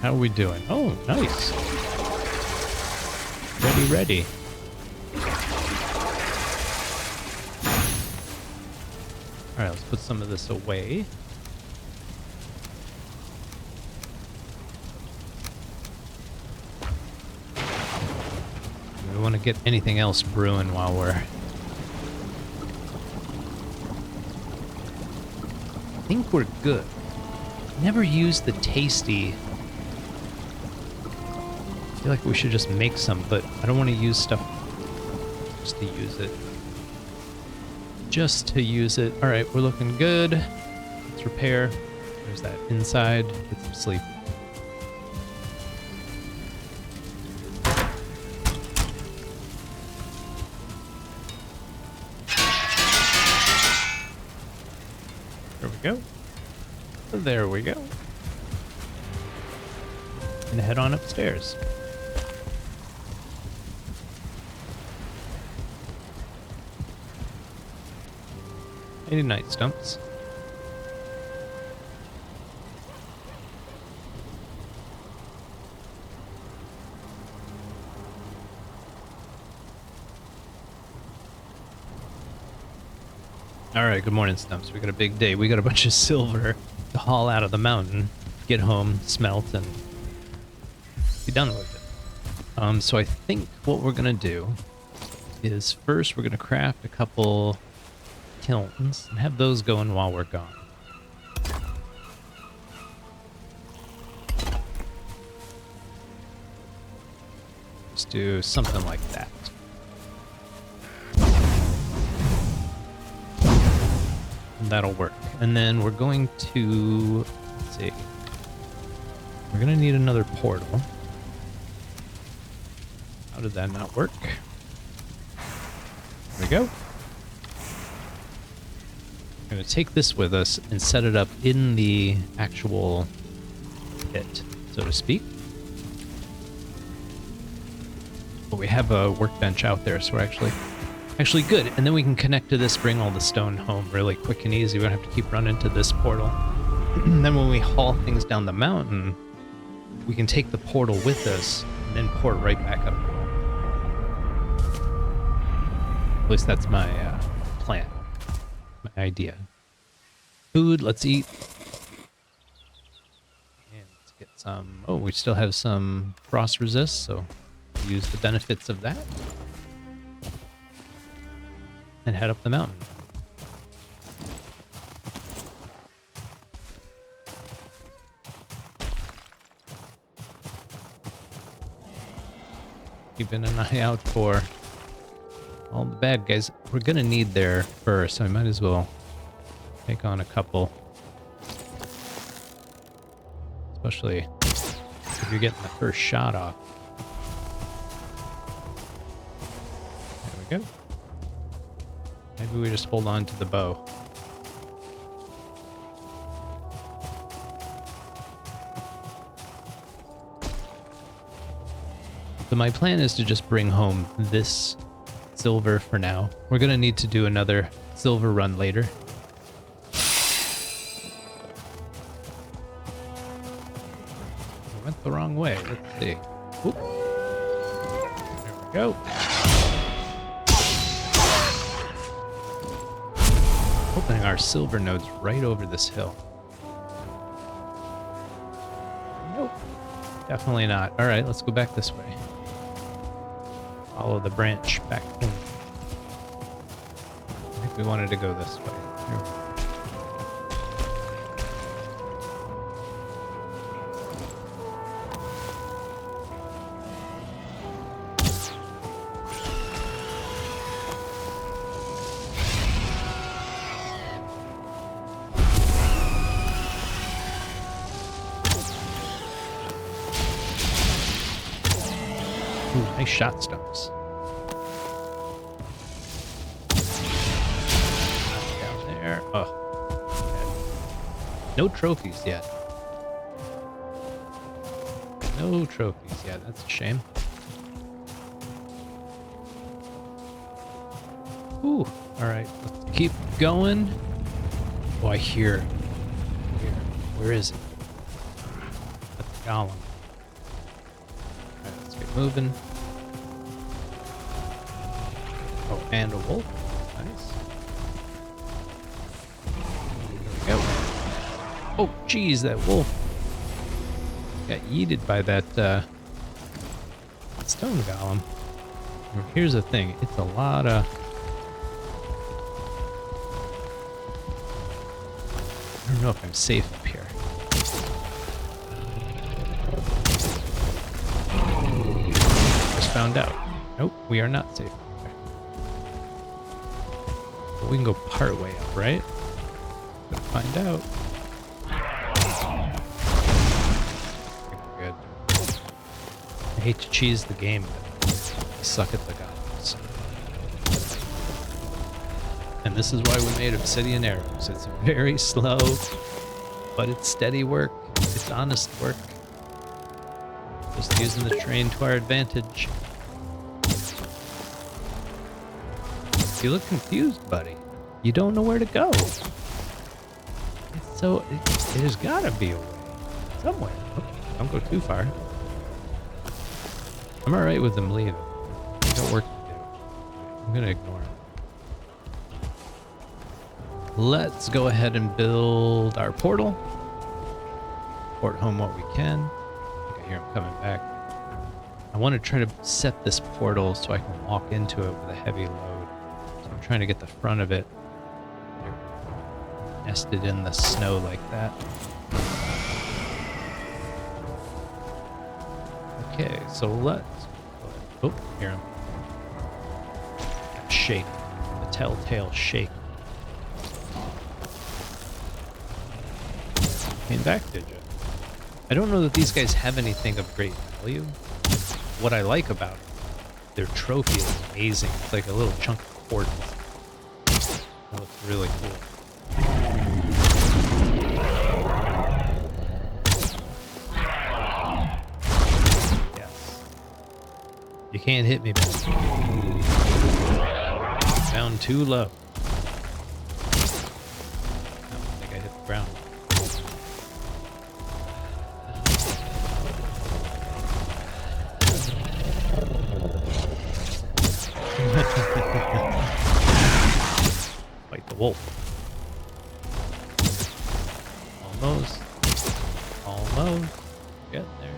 How are we doing? Oh, nice. Ready. All right, let's put some of this away. We want to get anything else brewing while we're... I think we're good. Never used the tasty. I feel like we should just make some, but I don't want to use stuff just to use it. Just to use it. All right, we're looking good. Let's repair. There's that inside. Get some sleep. Go. There we go. And head on upstairs. Any night, Stumps. All right, good morning, Stumps. We got a big day. We got a bunch of silver to haul out of the mountain, get home, smelt, and be done with it. So I think what we're gonna do is first we're gonna craft a couple kilns and have those going while we're gone. do something like that. And that'll work. And then we're going to, let's see, we're going to need another portal. How did that not work? There we go. I'm going to take this with us and set it up in the actual pit, so to speak. But we have a workbench out there, so we're actually good. And then we can connect to this, bring all the stone home really quick and easy. We don't have to keep running to this portal. And then when we haul things down the mountain, we can take the portal with us and then port right back up. At least that's my plan, my idea. Food, let's eat. And let's get some, oh, we still have some frost resist, so use the benefits of that. And head up the mountain. Keeping an eye out for all the bad guys. We're gonna need their fur, so I might as well take on a couple. Especially if you're getting the first shot off. There we go. Maybe we just hold on to the bow. So my plan is to just bring home this silver for now. We're gonna need to do another silver run later. We went the wrong way. Let's see. Oop. There we go. Opening our silver nodes right over this hill. Nope. Definitely not. All right, let's go back this way. Follow the branch back home. I think we wanted to go this way. Here we go. Ooh, nice shot, Stumps. Down there. Oh. No trophies yet. No trophies yet. That's a shame. Ooh. Alright. Let's keep going. Oh, I hear. Where is it? That's the golem. Alright, let's get moving. Oh, and a wolf. Nice. There we go. Oh, geez, that wolf got yeeted by that stone golem. Here's the thing. It's a lot of... I don't know if I'm safe up here. Just found out. Nope, we are not safe up there. But we can go part way up, right? Gotta find out. Good. I hate to cheese the game, but I suck at the goblins. And this is why we made obsidian arrows. It's very slow, but it's steady work. It's honest work. Just using the terrain to our advantage. You look confused, buddy. You don't know where to go. So there's gotta be a way. Somewhere. Oh, don't go too far. I'm alright with them leaving. I got work to do. I'm gonna ignore them. Let's go ahead and build our portal. Port home what we can. Okay, here I'm coming back. I want to try to set this portal so I can walk into it with a heavy load. So I'm trying to get the front of it nested in the snow like that. Okay, so let's Oh, hear him. That shake. The telltale shake. Came back, did you? I don't know that these guys have anything of great value. What I like about it, their trophy is amazing. It's like a little chunk of quartz. That looks really cool. Yes. You can't hit me, boss. Down too low. I don't think I hit the ground. Fight the wolf. Almost. Almost. Get there.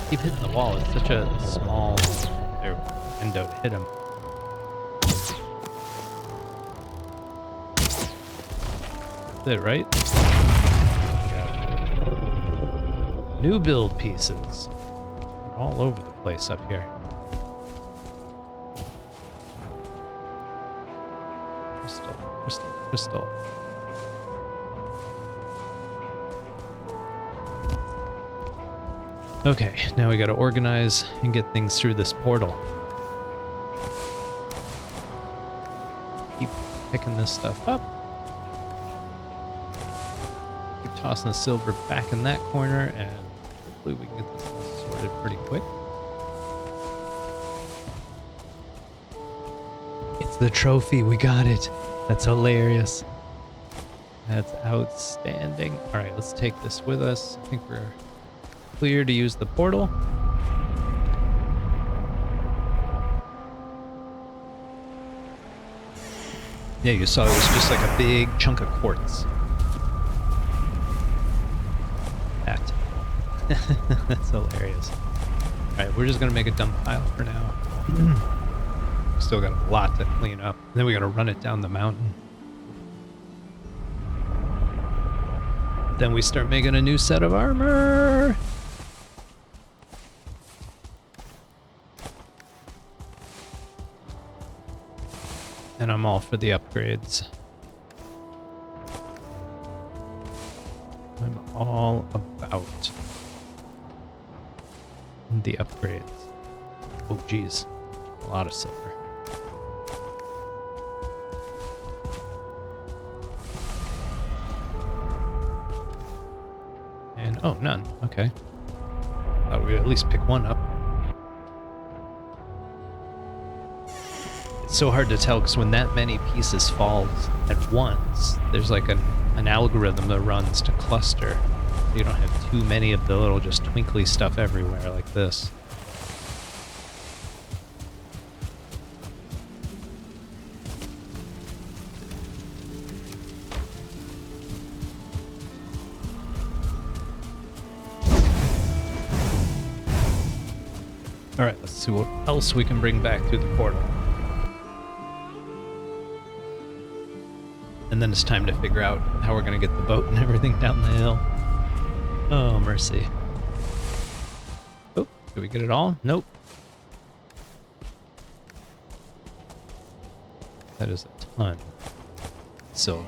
Keep hitting the wall. It's such a small window to hit him. That's it, right? New build pieces. All over the place up here. Crystal, crystal, crystal. Okay, now we gotta organize and get things through this portal. Keep picking this stuff up. Keep tossing the silver back in that corner, and hopefully we can get this sorted pretty quick. It's the trophy, we got it. That's hilarious. That's outstanding. All right, let's take this with us. I think we're clear to use the portal. Yeah, you saw it was just like a big chunk of quartz. That. That's hilarious. Alright, we're just gonna make a dump pile for now. Still got a lot to clean up. And then we gotta run it down the mountain. Then we start making a new set of armor. And I'm all for the upgrades. I'm all about the upgrades. Oh, geez. A lot of silver. And, oh, none. Okay. Thought we'd at least pick one up. It's so hard to tell because when that many pieces falls at once, there's like an algorithm that runs to cluster. You don't have too many of the little just twinkly stuff everywhere like this. All right, let's see what else we can bring back through the portal. And then it's time to figure out how we're going to get the boat and everything down the hill. Oh, mercy. Oh, did we get it all? Nope. That is a ton of silver.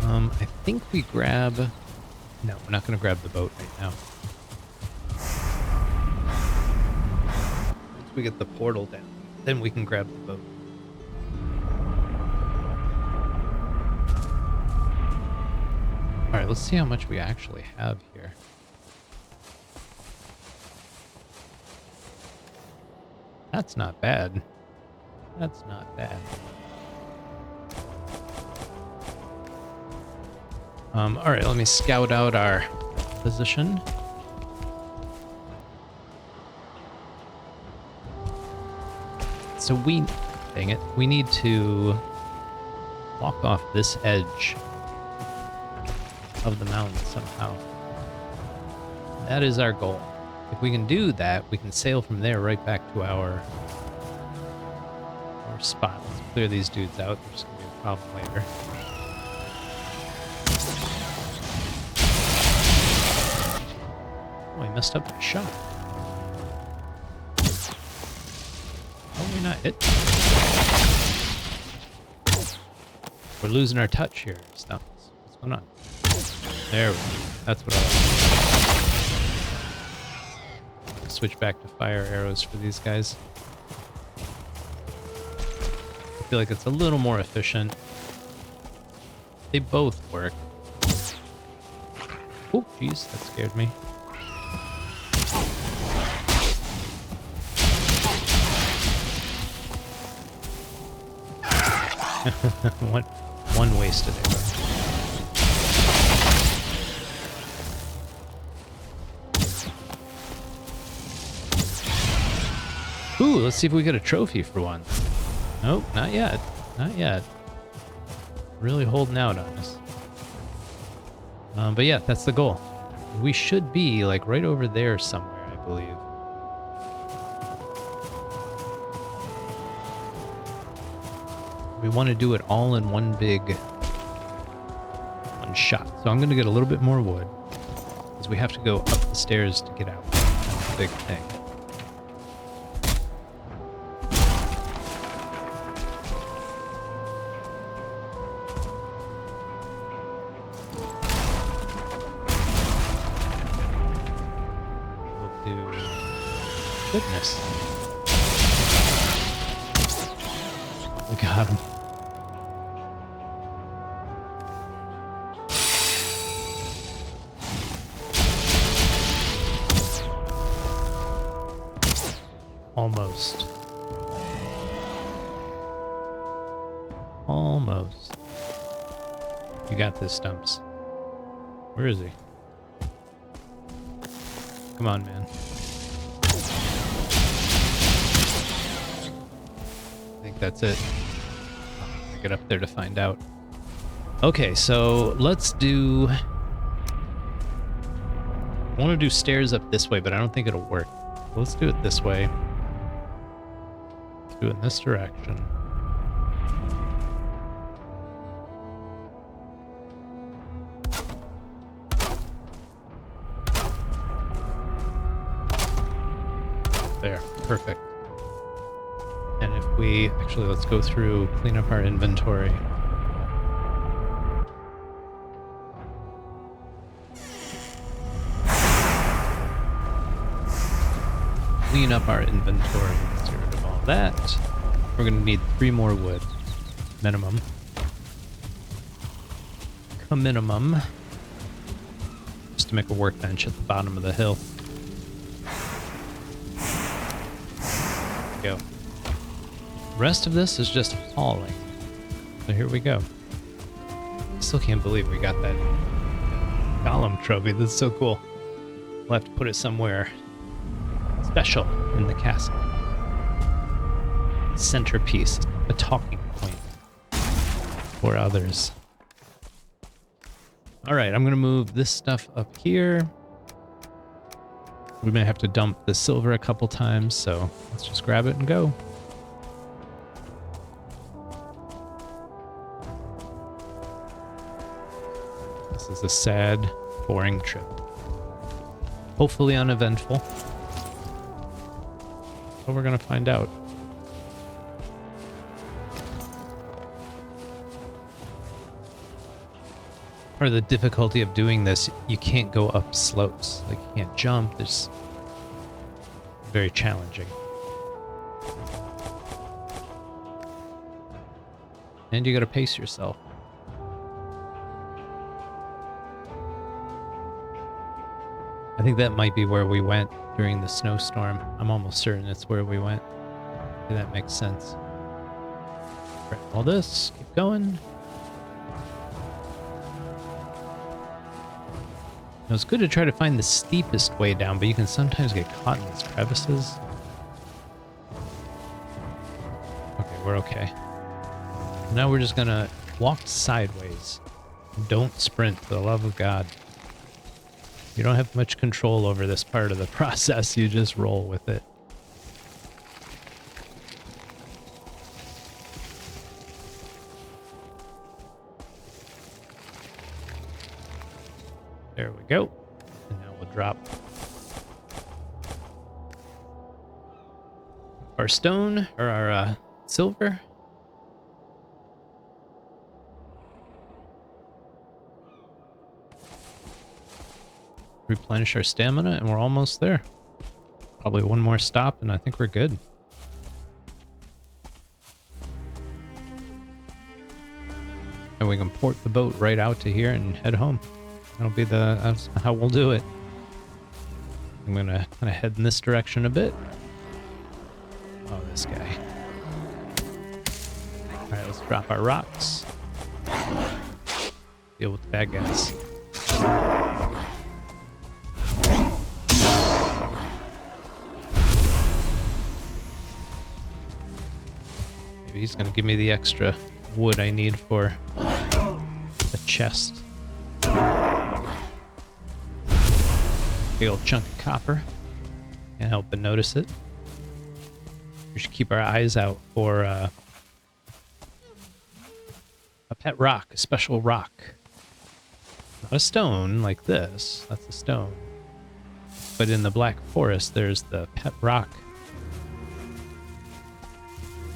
I think we grab... No, we're not going to grab the boat right now. Once we get the portal down, then we can grab the boat. Alright, let's see how much we actually have here. That's not bad. That's not bad. All right, let me scout out our position. So dang it, we need to walk off this edge of the mountain somehow. That is our goal. If we can do that, we can sail from there right back to our spot. Let's clear these dudes out. There's going to be a problem later. Oh, I messed up my shot. Oh, we're not hit. We're losing our touch here, Stumps. What's going on? There we go. That's what I want. Switch back to fire arrows for these guys. I feel like it's a little more efficient. They both work. Oh, jeez, that scared me. One wasted arrow. Ooh, let's see if we get a trophy for one. Nope, not yet. Not yet. Really holding out on us. But yeah, that's the goal. We should be like right over there somewhere, I believe. We want to do it all in one shot. So I'm going to get a little bit more wood because we have to go up the stairs to get out. That's a big thing. We'll do... Goodness. We got him. Almost. Almost. You got this, Stumps. Where is he? Come on, man. I think that's it. I'll get up there to find out. Okay, so let's do... I want to do stairs up this way, but I don't think it'll work. So let's do it this way. Let's do it in this direction. There, perfect. And if we, actually, let's go through, clean up our inventory. Clean up our inventory. Let's get rid of all that. We're going to need 3 more wood. Minimum. Minimum. Just to make a workbench at the bottom of the hill. There we go. The rest of this is just hauling. So here we go. I still can't believe we got that golem trophy. This is so cool. We'll have to put it somewhere special in the castle. Centerpiece, a talking point for others. All right, I'm gonna move this stuff up here. We may have to dump the silver a couple times, so let's just grab it and go. This is a sad, boring trip. Hopefully uneventful. But we're gonna find out. Part of the difficulty of doing this, you can't go up slopes. Like, you can't jump. It's very challenging. And you gotta pace yourself. I think that might be where we went during the snowstorm. I'm almost certain it's where we went. Okay, that makes sense. Grab all this, keep going. Now, it's good to try to find the steepest way down, but you can sometimes get caught in these crevices. Okay, we're okay. Now we're just gonna walk sideways. Don't sprint, for the love of God. You don't have much control over this part of the process. You just roll with it. There we go. And now we'll drop our stone, or our silver. Replenish our stamina, and we're almost there. Probably one more stop, and I think we're good. And we can port the boat right out to here and head home. That's how we'll do it. I'm gonna kind of head in this direction a bit. Oh, this guy. All right, let's drop our rocks. Deal with the bad guys. Maybe he's gonna give me the extra wood I need for the chest. Big old chunk of copper. Can't help but notice it. We should keep our eyes out for a pet rock, a special rock. Not a stone like this. That's a stone. But in the Black Forest, there's the pet rock.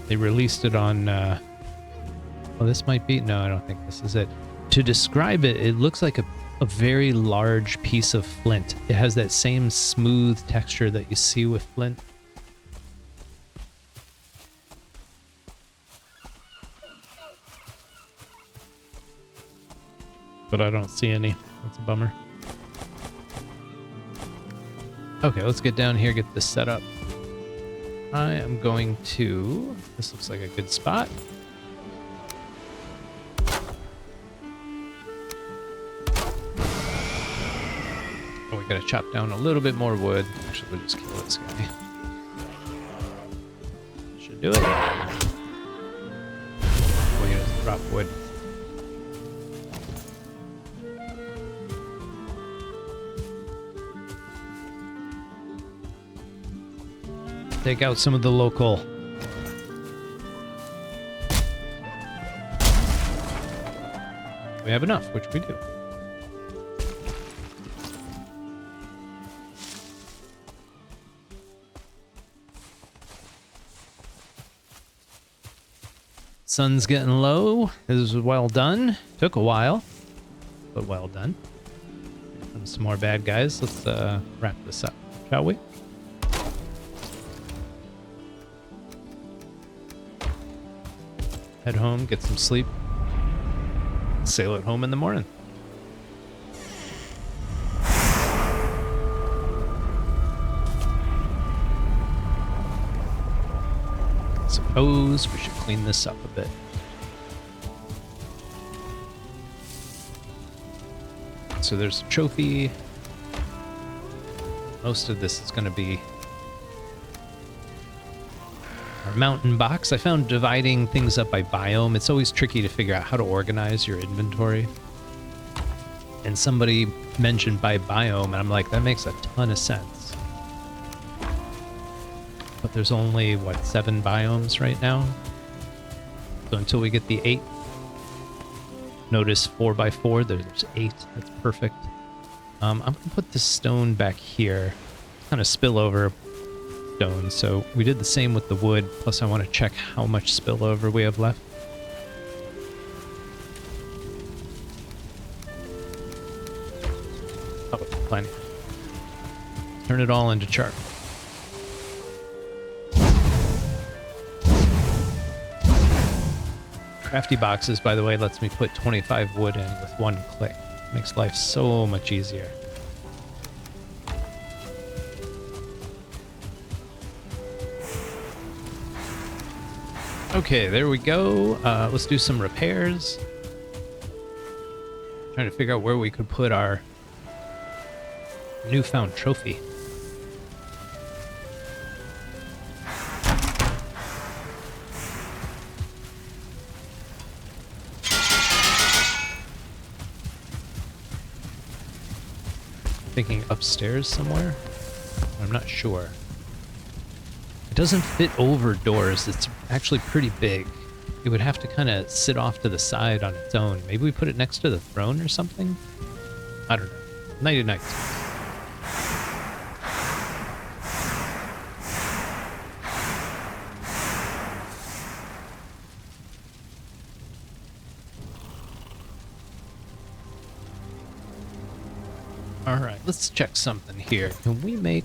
They released it on... well, this might be... No, I don't think this is it. To describe it, it looks like a very large piece of flint. It has that same smooth texture that you see with flint. But I don't see any. That's a bummer. Okay, let's get down here, get this set up. I am going to... This looks like a good spot. Oh, we gotta chop down a little bit more wood. Actually, we'll just kill this guy. Should do it. Oh, he doesn't drop wood. Take out some of the local. We have enough, which we do. Sun's getting low. This was well done. Took a while, but well done. And some more bad guys. Let's wrap this up, shall we? Head home, get some sleep. Sail it home in the morning. Suppose we should clean this up a bit. So there's a trophy. Most of this is going to be our mountain box. I found dividing things up by biome, it's always tricky to figure out how to organize your inventory. And somebody mentioned by biome, and I'm like, that makes a ton of sense. But there's only, what, 7 biomes right now? So until we get the 8th, notice 4x4, there's 8. That's perfect. I'm going to put this stone back here. Kind of spill over stone. So we did the same with the wood. Plus I want to check how much spillover we have left. Oh, plenty. Turn it all into charcoal. Crafty boxes, by the way, lets me put 25 wood in with one click. Makes life so much easier. Okay, there we go. Let's do some repairs. Trying to figure out where we could put our newfound trophy. Thinking upstairs somewhere? I'm not sure. It doesn't fit over doors. It's actually pretty big. It would have to kind of sit off to the side on its own. Maybe we put it next to the throne or something? I don't know. Nighty night. Alright, let's check something here. Can we make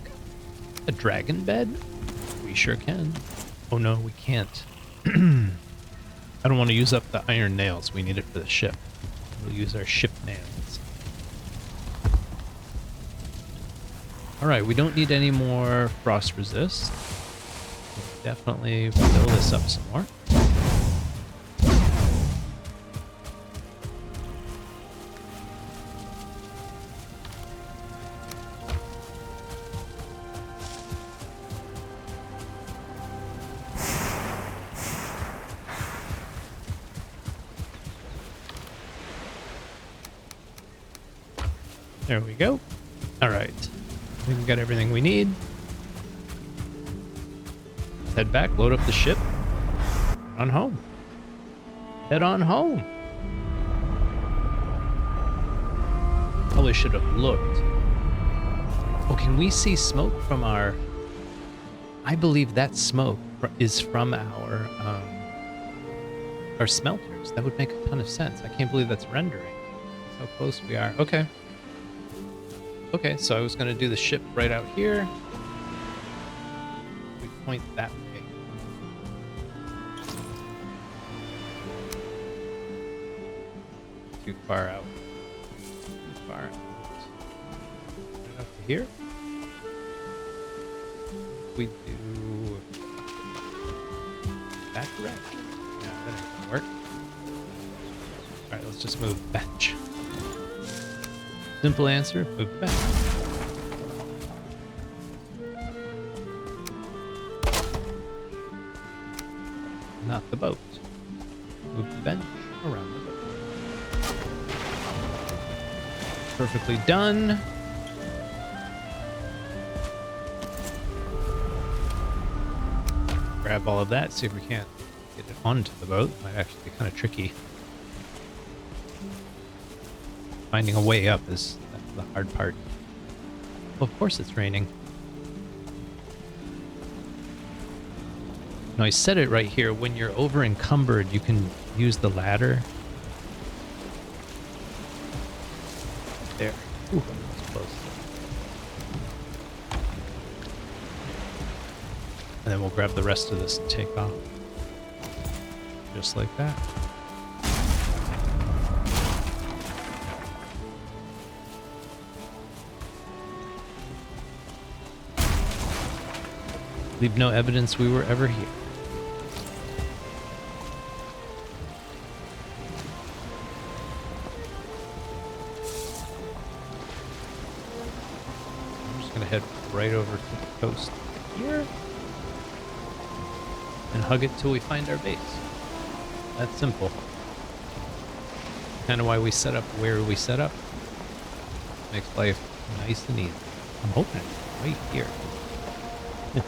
a dragon bed? We sure can. Oh no, we can't. I don't want to use up the iron nails. We need it for the ship. We'll use our ship nails. Alright, we don't need any more frost resist. We'll definitely fill this up some more. There we go. All right. We've got everything we need. Head back, load up the ship. On home. Head on home. Probably should have looked. Oh, can we see smoke from our... I believe that smoke is from our smelters. That would make a ton of sense. I can't believe that's rendering. That's how close we are. Okay. Okay, so I was going to do the ship right out here. We point that way. Too far out. Too far out. Right up to here. We do that direction. No, that ain't gonna work. Alright, let's just move the bench. Simple answer, move the bench. Not the boat. Move the bench around the boat. Perfectly done. Grab all of that, see if we can't get it onto the boat. Might actually be kind of tricky. Finding a way up is the hard part. Well, of course it's raining. Now I said it right here, when you're over encumbered, you can use the ladder. There. Ooh, that's close. And then we'll grab the rest of this and take off. Just like that. Leave no evidence we were ever here. I'm just gonna head right over to the coast here and hug it till we find our base. That's simple. Kind of why we set up where we set up. Makes life nice and easy. I'm hoping it's right here.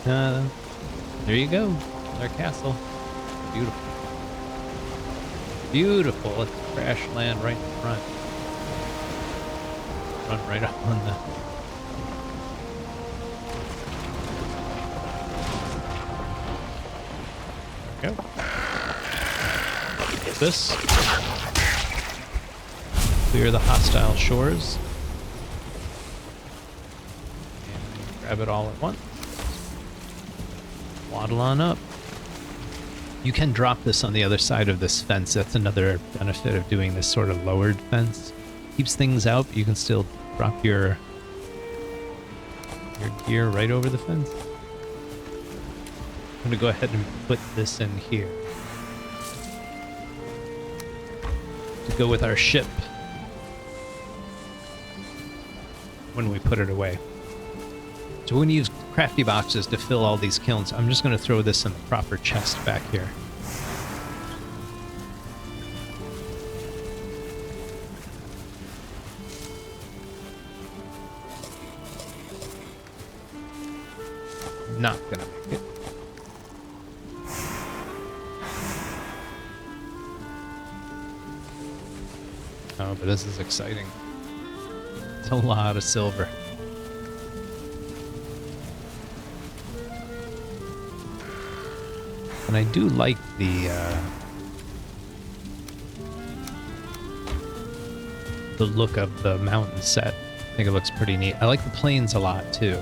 There you go. Our castle. Beautiful. Beautiful. Let's crash land right in front. Run right up on the... There we go. Get this. Clear the hostile shores. And grab it all at once. Waddle on up. You can drop this on the other side of this fence. That's another benefit of doing this sort of lowered fence. Keeps things out, but you can still drop your gear right over the fence. I'm gonna go ahead and put this in here to go with our ship when we put it away. So we're gonna use crafty boxes to fill all these kilns. I'm just going to throw this in the proper chest back here. not gonna make it. Oh, but this is exciting. It's a lot of silver. And I do like the look of the mountain set. I think it looks pretty neat. I like the plains a lot too.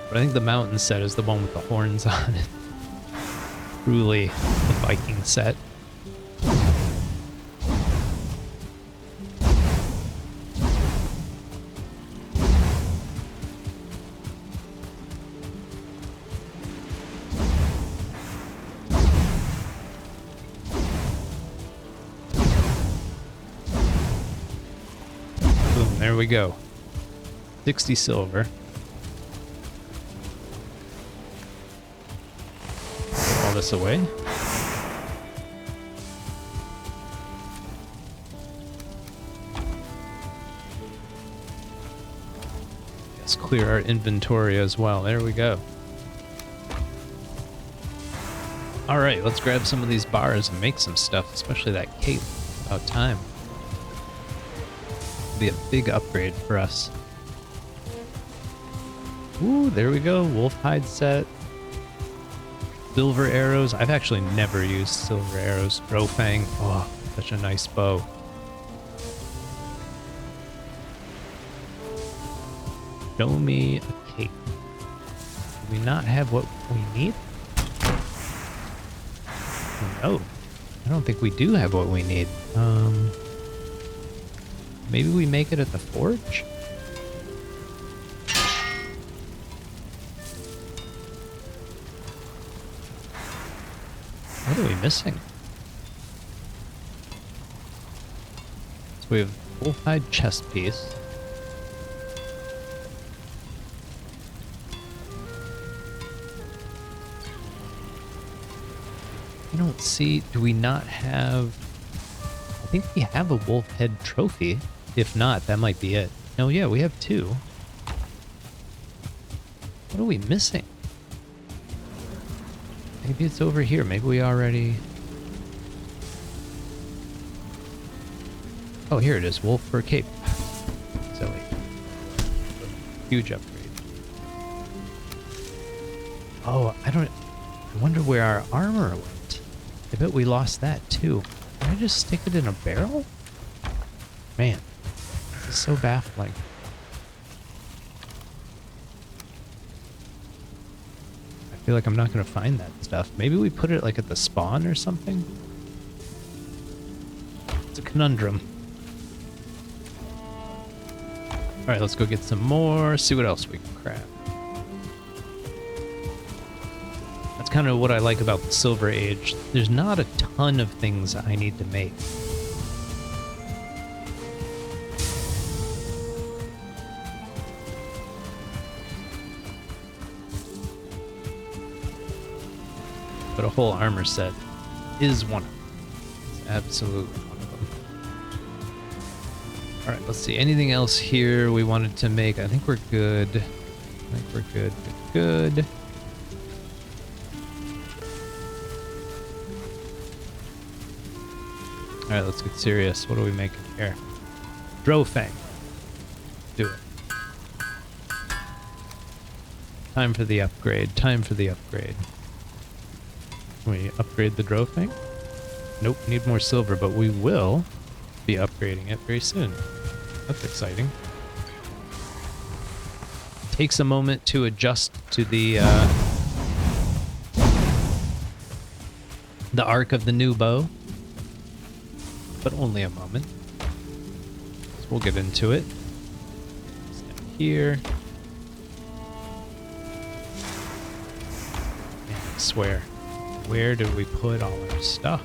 But I think the mountain set is the one with the horns on it. Truly the Viking set. There we go. 60 silver. Put all this away. Let's clear our inventory as well. There we go. All right, let's grab some of these bars and make some stuff, especially that cape. About time. Be a big upgrade for us. Ooh, there we go. Wolf hide set. Silver arrows. I've actually never used silver arrows. Rofang. Oh, such a nice bow. Show me a cape. Do we not have what we need? No. I don't think we do have what we need. Maybe we make it at the forge? What are we missing? So we have wolfhide chest piece. I don't see, do we not have, I think we have a wolf head trophy. If not, that might be it. Oh yeah, we have 2. What are we missing? Maybe it's over here. Maybe we already... Oh, here it is. Wolf fur cape. Silly. Huge upgrade. Oh, I wonder where our armor went. I bet we lost that too. Did I just stick it in a barrel? Man. It's so baffling. I feel like I'm not going to find that stuff. Maybe we put it like at the spawn or something? It's a conundrum. Alright, let's go get some more, see what else we can craft. That's kind of what I like about the Silver Age. There's not a ton of things I need to make. But a whole armor set is one of them. It's absolutely one of them. All right, let's see. Anything else here we wanted to make? I think we're good. I think we're good, good. All right, let's get serious. What are we making here? Drofang. Do it. Time for the upgrade. Time for the upgrade. Can we upgrade the Drofang? Nope, need more silver, but we will be upgrading it very soon. That's exciting. Takes a moment to adjust to the arc of the new bow, but only a moment. So we'll get into it. Stand here. Man, I swear. Where did we put all our stuff?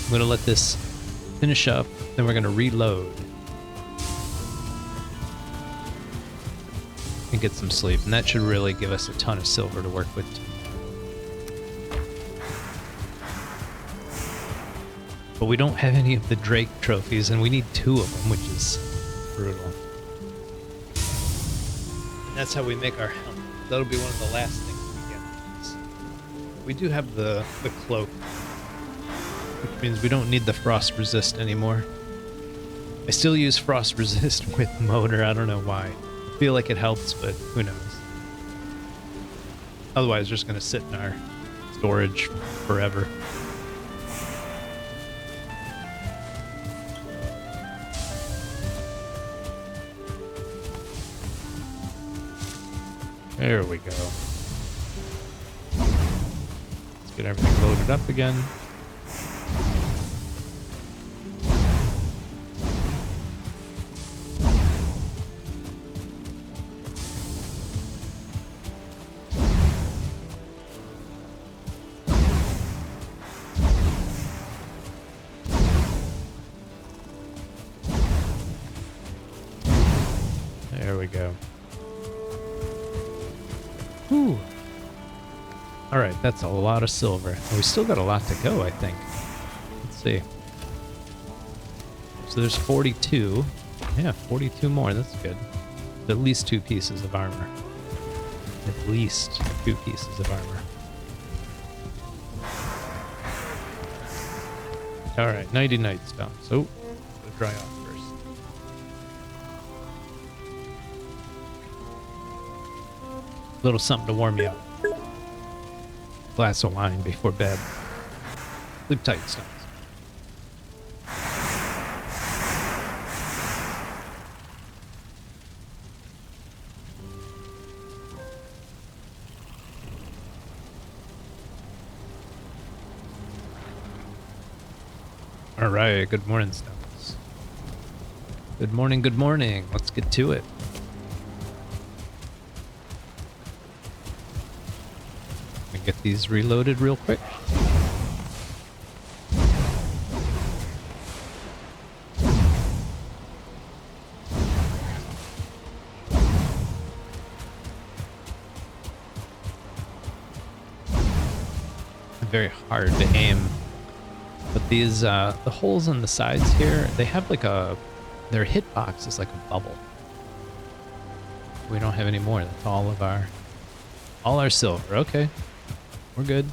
I'm gonna let this finish up, then we're gonna reload and get some sleep, and that should really give us a ton of silver to work with. But we don't have any of the Drake trophies, and we need 2 of them, which is brutal. And that's how we make our helmet. That'll be one of the last things we get. We do have the cloak, which means we don't need the frost resist anymore. I still use frost resist with motor. I don't know why. I feel like it helps, but who knows. Otherwise, it's just going to sit in our storage forever. There we go. Let's get everything loaded up again. There we go. Whew. All right, that's a lot of silver. And we still got a lot to go, I think. Let's see. So there's 42. Yeah, 42 more. That's good. At least 2 pieces of armor. At least 2 pieces of armor. All right, nighty-night Stumps. Oh, gotta dry off first. Little something to warm you up. Glass of wine before bed. Sleep tight, Stumps. All right, good morning, Stumps. Good morning, good morning. Let's get to it. Get these reloaded real quick. Very hard to aim, but these the holes on the sides here, they have like their hitbox is like a bubble. We don't have any more. That's all our silver. Okay. We're good.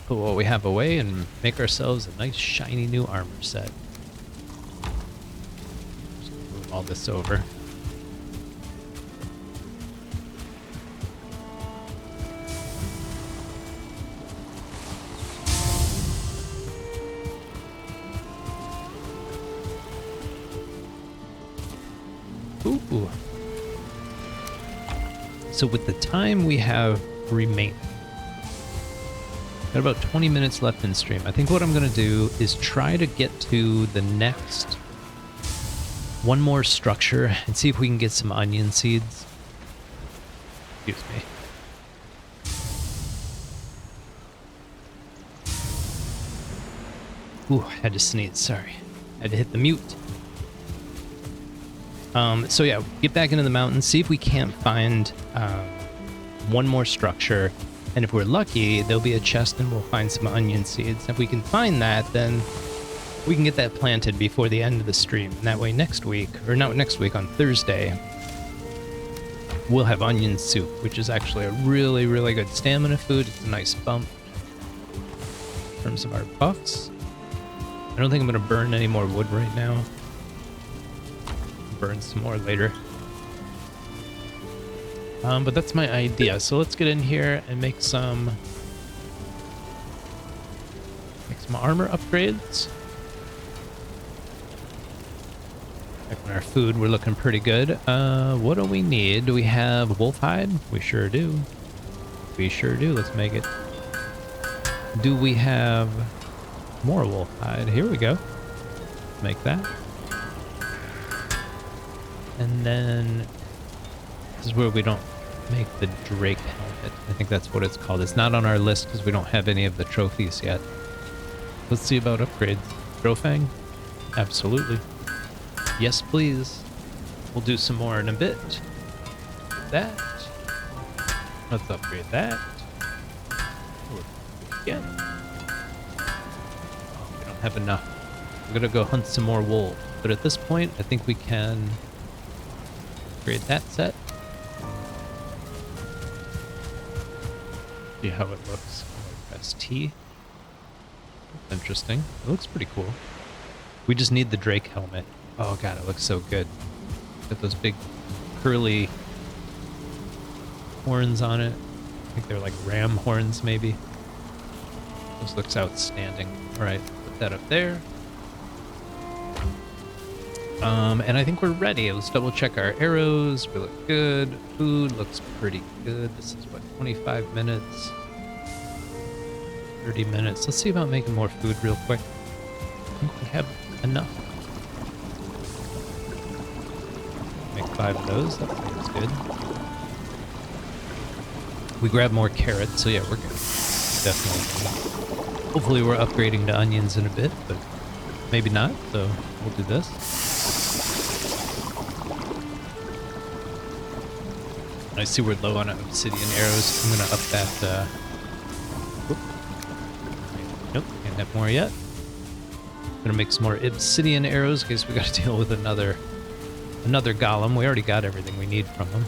Put what we have away and make ourselves a nice shiny new armor set. Just move all this over. Ooh. So with the time we have remaining, got about 20 minutes left in stream. I think what I'm going to do is try to get to the next one more structure and see if we can get some onion seeds. Excuse me. Ooh, I had to sneeze, sorry. I had to hit the mute. So yeah, get back into the mountains, see if we can't find one more structure, and if we're lucky, there'll be a chest and we'll find some onion seeds. If we can find that, then we can get that planted before the end of the stream. And that way next week, or not next week, on Thursday, we'll have onion soup, which is actually a really, really good stamina food. It's a nice bump in terms of our buffs. I don't think I'm going to burn any more wood right now. Burn some more later. But that's my idea. So let's get in here and make some armor upgrades. Checking our food, we're looking pretty good. What do we need? Do we have wolf hide? We sure do. We sure do. Let's make it. Do we have more wolf hide? Here we go. Make that. And then this is where we don't make the Drake helmet. I think that's what it's called. It's not on our list because we don't have any of the trophies yet. Let's see about upgrades. Drofang? Absolutely. Yes, please. We'll do some more in a bit. That. Let's upgrade that. Again. have enough. We're gonna go hunt some more wool. But at this point, I think we can create that set. See how it looks. Press T. Interesting. It looks pretty cool. We just need the Drake helmet. Oh god, it looks so good. Got those big curly horns on it. I think they're like ram horns maybe. This looks outstanding. Alright, put that up there. And I think we're ready. Let's double check our arrows. We look good. Food looks pretty good. This is what, 25 minutes? 30 minutes. Let's see about making more food real quick. I think we have enough. Make 5 of those. That seems good. We grab more carrots, so yeah, we're good. Definitely. Hopefully we're upgrading to onions in a bit, but maybe not, so we'll do this. I see we're low on obsidian arrows. I'm gonna up that, nope, can't have more yet. Gonna make some more obsidian arrows in case we gotta deal with another golem. We already got everything we need from him.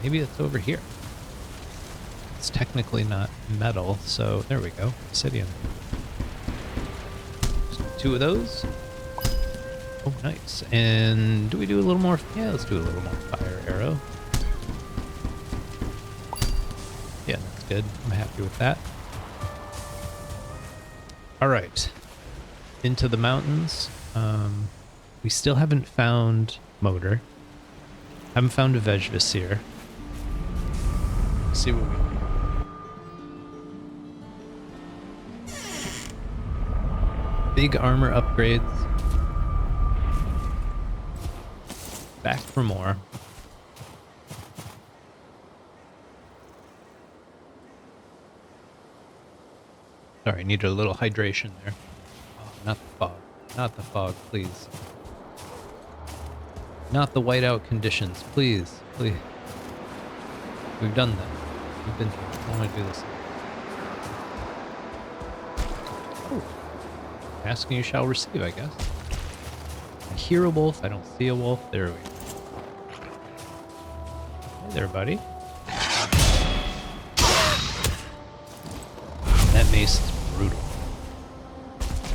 Maybe it's over here. It's technically not metal, so there we go. Obsidian. Just 2 of those. Oh, nice. And do we do a little more? Yeah, let's do a little more fire arrow. Yeah, that's good. I'm happy with that. All right. Into the mountains. We still haven't found motor. Haven't found a veg viscere. Let's see what we big armor upgrades. Back for more. Sorry, need a little hydration there. Oh, not the fog. Not the fog, please. Not the whiteout conditions, please. Please. We've done that. We've been here. I want to do this. Oh. Asking you shall receive, I guess. I hear a wolf. I don't see a wolf. There we go. Hey there, buddy. That mace is brutal.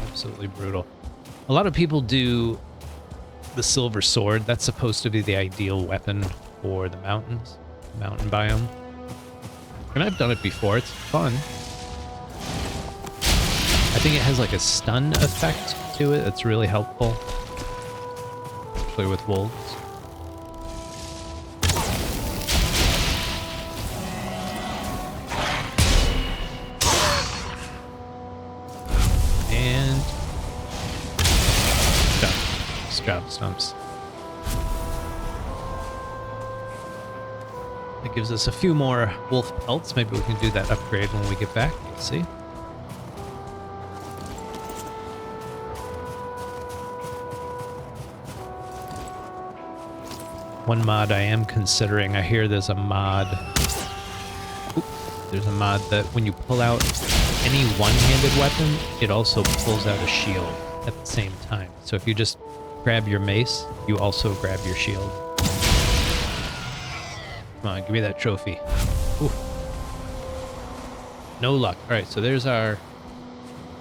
Absolutely brutal. A lot of people do the silver sword. That's supposed to be the ideal weapon for the mountains, mountain biome. And I've done it before. It's fun. I think it has like a stun effect to it that's really helpful. Especially with wolves. And job, Stumps. That gives us a few more wolf pelts. Maybe we can do that upgrade when we get back. Let's see. One mod I am considering, I hear there's a mod. There's a mod that when you pull out any one-handed weapon, it also pulls out a shield at the same time. So if you just grab your mace, you also grab your shield. Come on, give me that trophy. Ooh. No luck. Alright, so there's our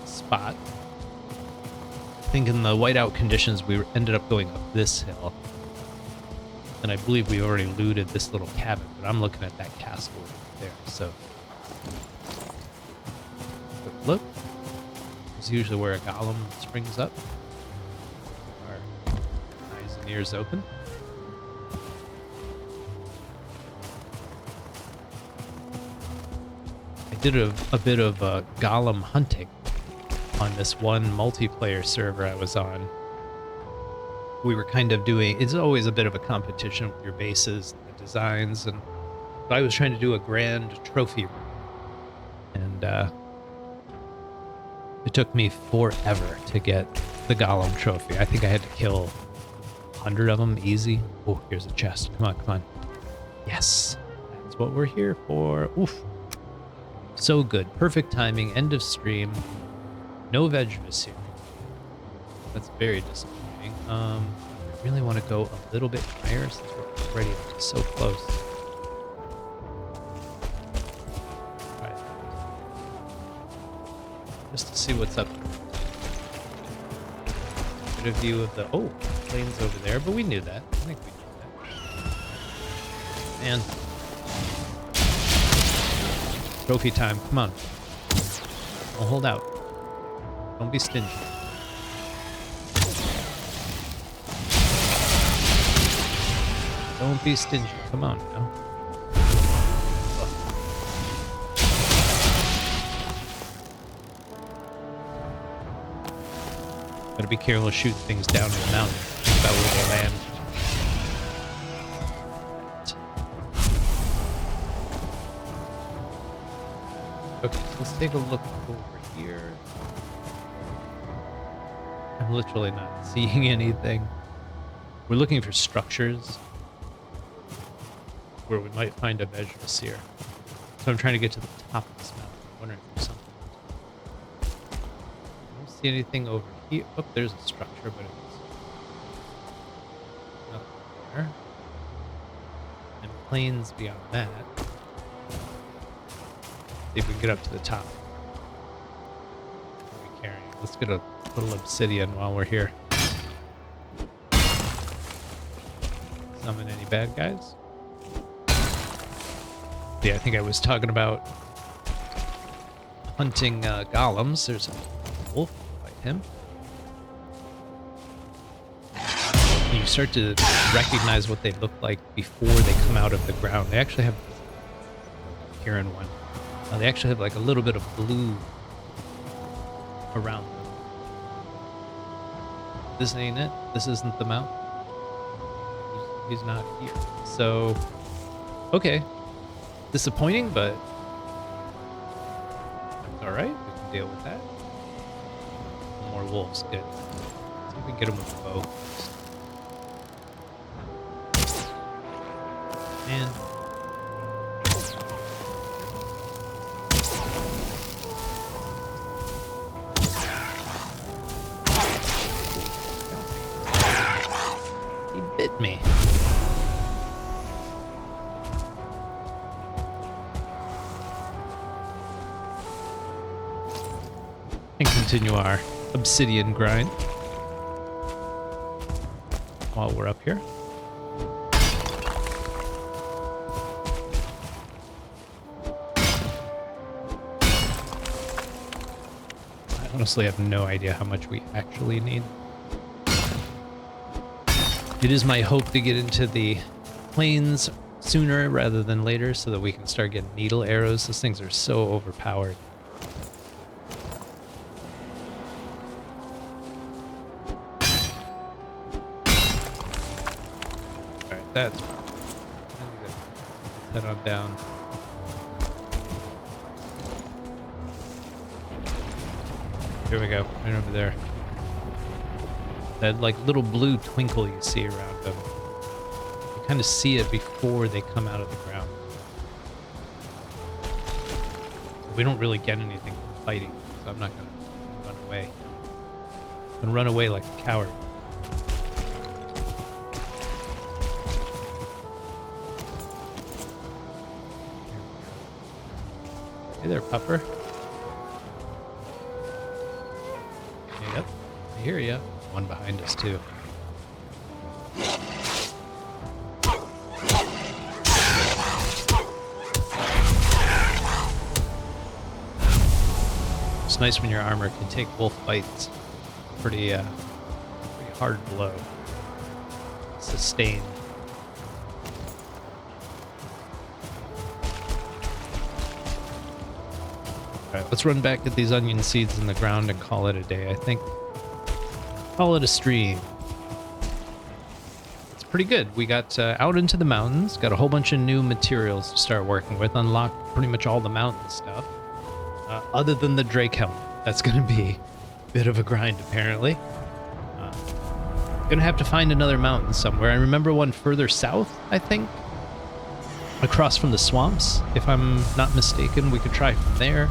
spot. I think in the whiteout conditions, we ended up going up this hill. And I believe we already looted this little cabin, but I'm looking at that castle right there, so. Quick look. It's usually where a golem springs up. Our eyes and ears open. I did a bit of golem hunting on this one multiplayer server I was on. We were kind of doing, it's always a bit of a competition with your bases, and the designs, and I was trying to do a grand trophy room. And it took me forever to get the golem trophy. I think I had to kill 100 of them easy. Oh, here's a chest. Come on, come on. Yes, that's what we're here for. Oof. So good. Perfect timing. End of stream. No Vegetables here. That's very disappointing. I really want to go a little bit higher since we're already so close. Right. Just to see what's up. Get a view of the plains over there, but we knew that. I think we knew that. And trophy time. Come on. I'll hold out. Don't be stingy. Don't be stingy. Come on now. Gotta be careful shooting things down in the mountain. Think about where they land. Okay, so let's take a look over here. I'm literally not seeing anything. We're looking for structures where we might find a Vegetables. So I'm trying to get to the top of this mountain. I'm wondering if there's something. I don't see anything over here. Oh, there's a structure, but it's nothing there. And plains beyond that. See if we can get up to the top. What are we carrying? Let's get a little obsidian while we're here. Summon any bad guys? Yeah, I think I was talking about hunting golems. There's a wolf. Fight him. You start to recognize what they look like before they come out of the ground. They actually have here in one. They actually have like a little bit of blue around them. This ain't it. This isn't the mount. He's not here. So, okay. Disappointing, but it's alright. We can deal with that. More wolves. Good. See if we can get them with the bow. And he bit me. And continue our obsidian grind while we're up here. I honestly have no idea how much we actually need. It is my hope to get into the plains sooner rather than later so that we can start getting needle arrows. Those things are so overpowered. Alright, that's good. Head on down. Here we go, right over there. That like little blue twinkle you see around them. You kind of see it before they come out of the ground. We don't really get anything from fighting, so I'm not gonna run away. I'm gonna run away like a coward. Hey there, pupper. Yep, I hear ya. One behind us, too. It's nice when your armor can take wolf bites. Pretty hard blow. Sustained. Alright, let's run back, get these onion seeds in the ground and call it a day, I think. Call it a stream. It's pretty good. We got out into the mountains, got a whole bunch of new materials to start working with, unlocked pretty much all the mountain stuff. Other than the Drake helmet. That's going to be a bit of a grind, apparently. Gonna have to find another mountain somewhere. I remember one further south, I think. across from the swamps. If I'm not mistaken, we could try from there,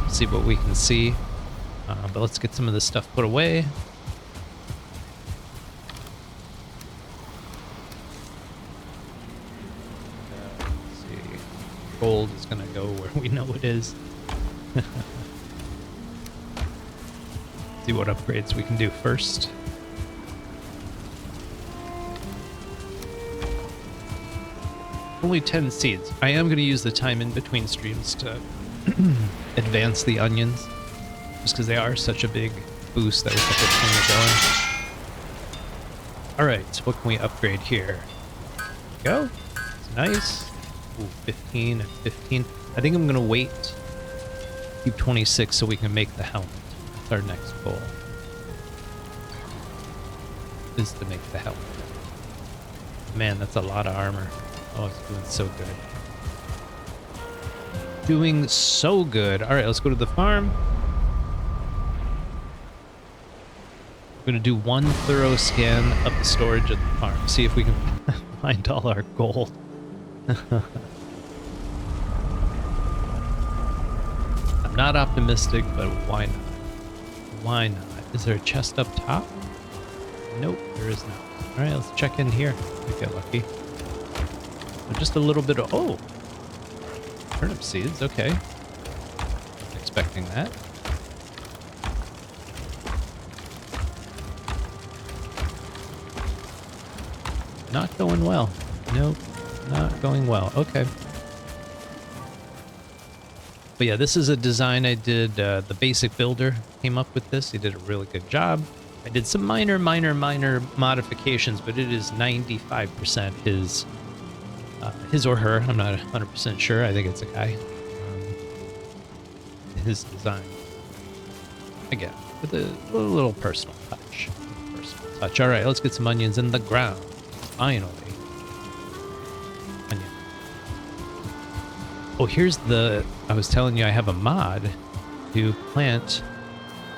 see what we can see. But let's get some of this stuff put away. Let's see. Gold is going to go where we know it is. See what upgrades we can do first. Only 10 seeds. I am going to use the time in between streams to advance the onions, just because they are such a big boost that we have to turn it going. Alright, so what can we upgrade here? Go. It's nice. Ooh, 15 and 15. I think I'm going to wait. Keep 26 so we can make the helmet. That's our next goal. Is to make the helmet. Man, that's a lot of armor. Oh, it's doing so good. Doing so good. All right, let's go to the farm. We're going to do one thorough scan of the storage at the farm. See if we can find all our gold. I'm not optimistic, but why not? Why not? Is there a chest up top? Nope, there is not. All right, let's check in here. We get lucky. Just a little bit of... Oh! Turnip seeds, okay. Wasn't expecting that. Not going well. Nope, not going well. Okay. But yeah, this is a design I did. The basic builder came up with this. He did a really good job. I did some minor modifications, but it is 95% his or her. I'm not 100% sure. I think it's a guy. His design. Again, with a little personal touch. All right, let's get some onions in the ground. Finally. Onion. Oh, here's the... I was telling you I have a mod to plant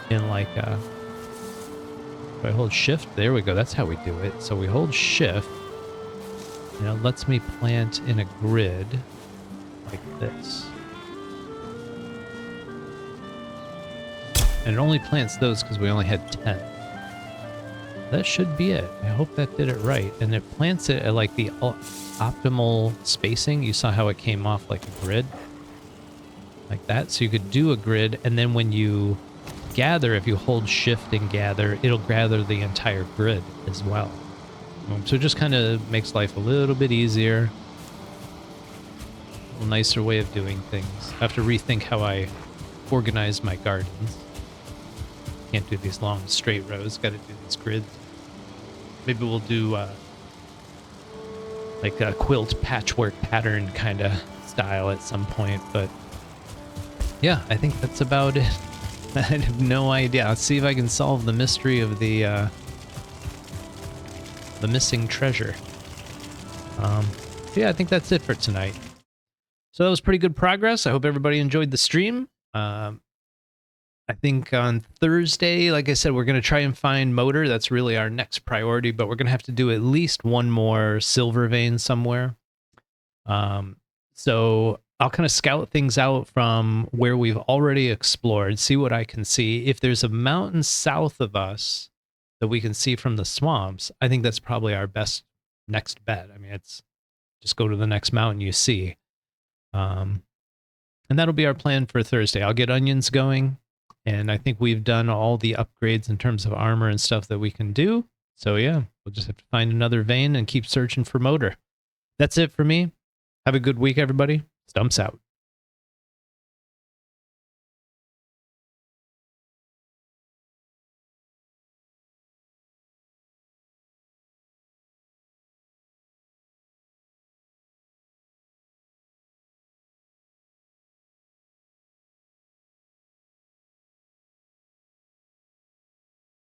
in like a... If I hold shift, there we go. That's how we do it. So we hold shift, and it lets me plant in a grid like this. And it only plants those because we only had 10. That should be it. I hope that did it right. And it plants it at like the optimal spacing. You saw how it came off like a grid. Like that. So you could do a grid, and then when you gather, if you hold shift and gather, it'll gather the entire grid as well. So it just kind of makes life a little bit easier. A little nicer way of doing things. I have to rethink how I organize my gardens. Can't do these long straight rows, gotta do these grids. Maybe we'll do like a quilt patchwork pattern kind of style at some point, but yeah, I think that's about it. I have no idea. I'll see if I can solve the mystery of the missing treasure. Yeah, I think that's it for tonight. So that was pretty good progress. I hope everybody enjoyed the stream. I think on Thursday, like I said, we're going to try and find motor. That's really our next priority, but we're going to have to do at least one more silver vein somewhere. So I'll kind of scout things out from where we've already explored, see what I can see. If there's a mountain south of us that we can see from the swamps, I think that's probably our best next bet. I mean, it's just go to the next mountain you see. And that'll be our plan for Thursday. I'll get onions going, and I think we've done all the upgrades in terms of armor and stuff that we can do. So yeah, we'll just have to find another vein and keep searching for motor. That's it for me. Have a good week, everybody. Stumps out.